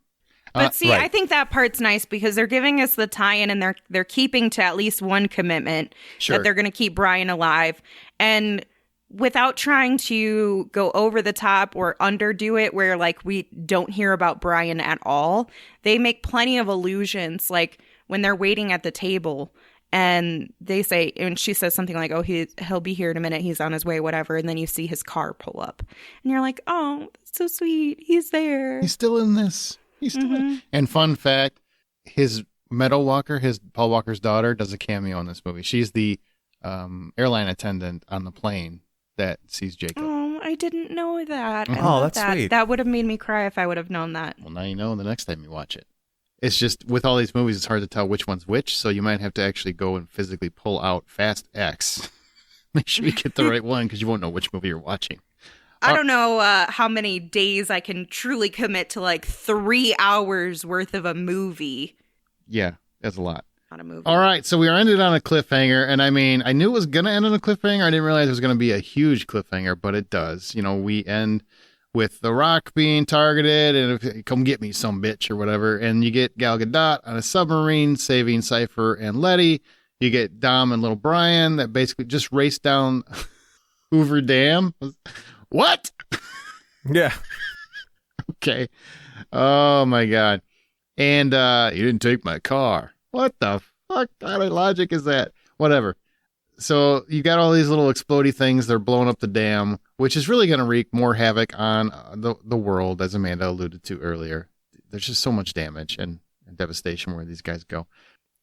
But see, I think that part's nice because they're giving us the tie-in and they're keeping to at least one commitment that they're going to keep Brian alive. And without trying to go over the top or underdo it where like we don't hear about Brian at all, they make plenty of allusions like when they're waiting at the table and they say, and she says something like, oh, he'll be here in a minute. He's on his way, whatever. And then you see his car pull up and you're like, oh, that's so sweet. He's there. He's still in this. He's still in. And fun fact, his Meadow Walker, Paul Walker's daughter, does a cameo in this movie. She's the airline attendant on the plane that sees Jacob. Oh, I didn't know that. Oh, that's sweet. That would have made me cry if I would have known that. Well, now you know the next time you watch it. It's just, with all these movies, it's hard to tell which one's which, so you might have to actually go and physically pull out Fast X. Make sure you get the right one, because you won't know which movie you're watching. I don't know how many days I can truly commit to like 3 hours worth of a movie. Yeah, that's a lot. Not a movie. All right, so we are ended on a cliffhanger, and I mean, I knew it was going to end on a cliffhanger. I didn't realize it was going to be a huge cliffhanger, but it does. We end with The Rock being targeted, and come get me, some bitch, or whatever, and you get Gal Gadot on a submarine saving Cypher and Letty. You get Dom and little Brian that basically just raced down Hoover Dam. What? Yeah. Okay. Oh my God. And you didn't take my car. What the fuck kind of logic is that? Whatever. So you got all these little explodey things. They're blowing up the dam, which is really going to wreak more havoc on the world, as Amanda alluded to earlier. There's just so much damage and devastation where these guys go.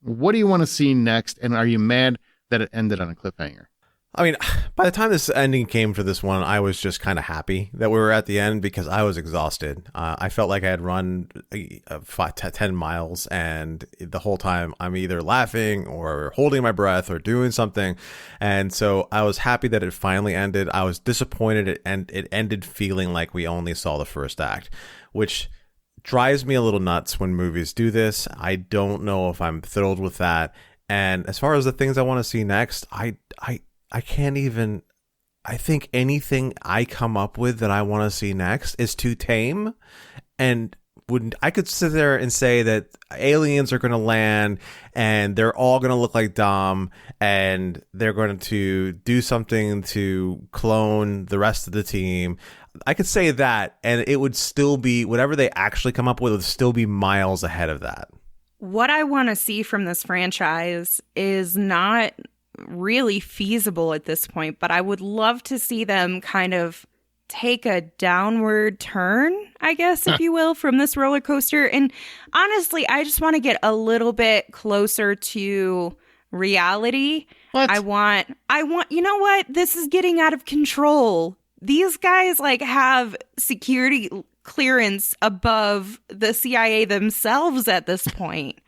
What do you want to see next? And are you mad that it ended on a cliffhanger? I mean, by the time this ending came for this one, I was just kind of happy that we were at the end because I was exhausted. I felt like I had run 10 miles, and the whole time I'm either laughing or holding my breath or doing something. And so I was happy that it finally ended. I was disappointed and it ended feeling like we only saw the first act, which drives me a little nuts when movies do this. I don't know if I'm thrilled with that. And as far as the things I want to see next, I can't even, I think anything I come up with that I want to see next is too tame and wouldn't. I could sit there and say that aliens are going to land and they're all going to look like Dom and they're going to do something to clone the rest of the team. I could say that, and it would still be whatever they actually come up with would still be miles ahead of that. What I want to see from this franchise is not really feasible at this point, but I would love to see them kind of take a downward turn, I guess, if you will, from this roller coaster. And honestly, I just want to get a little bit closer to reality. What? I want, you know what? This is getting out of control. These guys like have security clearance above the CIA themselves at this point.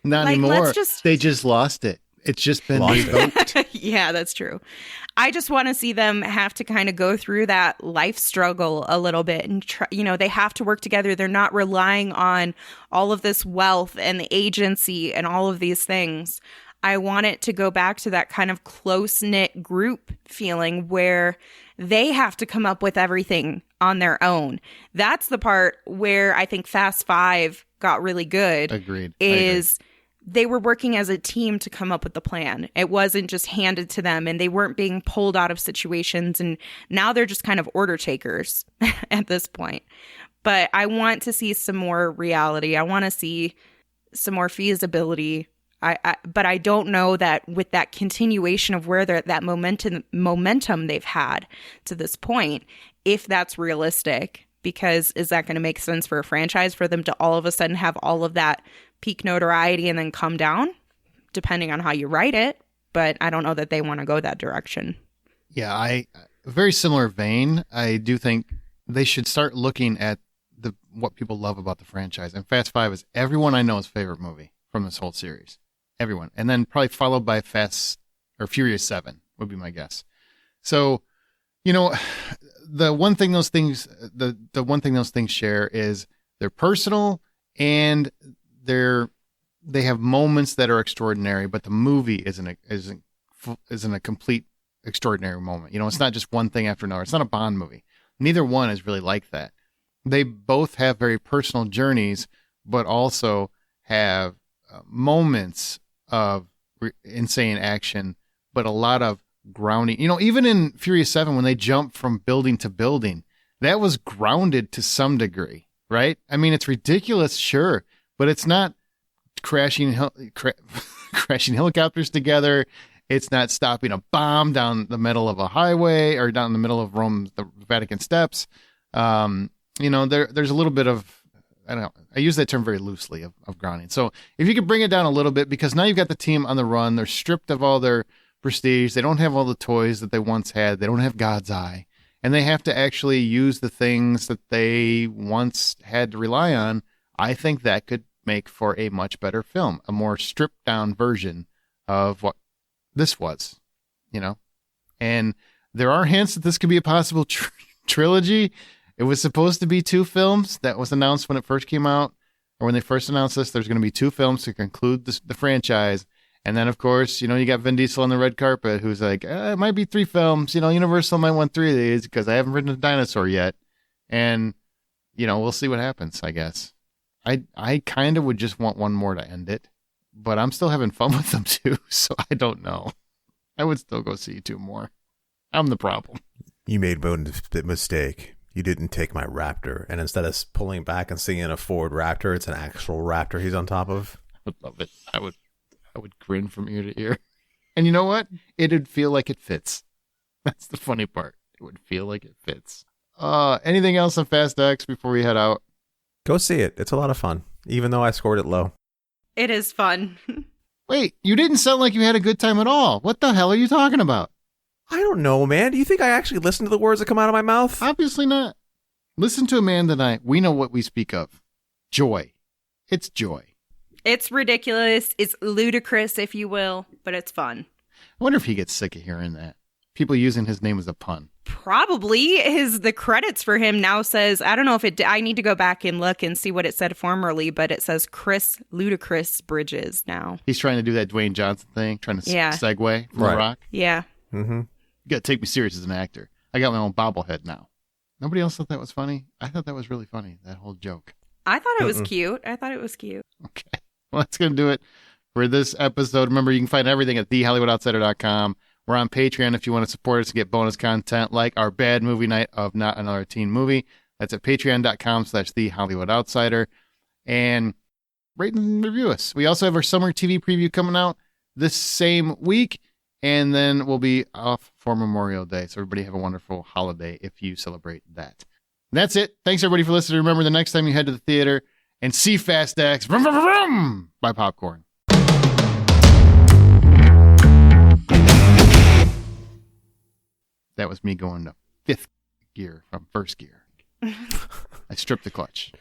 Not Like, anymore. let's just- They just lost it. It's just been Lost it. revoked. Yeah, that's true. I just want to see them have to kind of go through that life struggle a little bit and try, they have to work together. They're not relying on all of this wealth and the agency and all of these things. I want it to go back to that kind of close-knit group feeling where they have to come up with everything on their own. That's the part where I think Fast Five got really good. Agreed. Is they were working as a team to come up with the plan. It wasn't just handed to them and they weren't being pulled out of situations. And now they're just kind of order takers at this point. But I want to see some more reality. I want to see some more feasibility. But I don't know that with that continuation of where they're at, that momentum they've had to this point, if that's realistic, because is that going to make sense for a franchise for them to all of a sudden have all of that peak notoriety and then come down, depending on how you write it. But I don't know that they want to go that direction. Yeah, very similar vein. I do think they should start looking at what people love about the franchise. And Fast Five is everyone I know's favorite movie from this whole series. Everyone. And then probably followed by Furious 7 would be my guess. So, the one thing those things share is they're personal and they have moments that are extraordinary, but the movie isn't a complete extraordinary moment. It's not just one thing after another. It's not a Bond movie. Neither one is really like that. They both have very personal journeys, but also have moments of insane action, but a lot of grounding. Even in Furious 7, when they jump from building to building, that was grounded to some degree, right? I mean, it's ridiculous, sure, but it's not crashing helicopters together. It's not stopping a bomb down the middle of a highway or down the middle of the Vatican steps. There's a little bit of, I don't know, I use that term very loosely of grounding. So if you could bring it down a little bit, because now you've got the team on the run, they're stripped of all their prestige. They don't have all the toys that they once had. They don't have God's eye. And they have to actually use the things that they once had to rely on. I think that could make for a much better film, a more stripped down version of what this was, And there are hints that this could be a possible trilogy. It was supposed to be 2 films. That was announced when it first came out, or when they first announced this. There's going to be 2 films to conclude the franchise. And then, of course, you got Vin Diesel on the red carpet, who's like, it might be 3 films. Universal might want 3 of these because I haven't ridden a dinosaur yet. And, we'll see what happens, I guess. I kind of would just want one more to end it, but I'm still having fun with them too, so I don't know. I would still go see 2 more. I'm the problem. You made one mistake. You didn't take my Raptor, and instead of pulling back and seeing a Ford Raptor, it's an actual Raptor he's on top of. I would love it. I would grin from ear to ear. And you know what? It'd feel like it fits. That's the funny part. It would feel like it fits. Anything else on Fast X before we head out? Go see it. It's a lot of fun, even though I scored it low. It is fun. Wait, you didn't sound like you had a good time at all. What the hell are you talking about? I don't know, man. Do you think I actually listen to the words that come out of my mouth? Obviously not. Listen to Amanda and I. We know what we speak of. Joy. It's joy. It's ridiculous. It's ludicrous, if you will, but it's fun. I wonder if he gets sick of hearing that. People using his name as a pun. Probably. The credits for him now says, I don't know if I need to go back and look and see what it said formerly, but it says Chris Ludacris Bridges now. He's trying to do that Dwayne Johnson thing, trying to segue from Right. The Rock. Yeah. Mm-hmm. You got to take me serious as an actor. I got my own bobblehead now. Nobody else thought that was funny? I thought that was really funny, that whole joke. I thought it was cute. Okay. Well, that's going to do it for this episode. Remember, you can find everything at thehollywoodoutsiders.com. We're on Patreon if you want to support us and get bonus content like our bad movie night of Not Another Teen Movie. That's at patreon.com/thehollywoodoutsiders. And rate and review us. We also have our summer TV preview coming out this same week. And then we'll be off for Memorial Day. So everybody have a wonderful holiday if you celebrate that. That's it. Thanks, everybody, for listening. Remember, the next time you head to the theater and see Fast X, vroom, vroom, vroom, buy popcorn. That was me going to fifth gear from first gear. I stripped the clutch.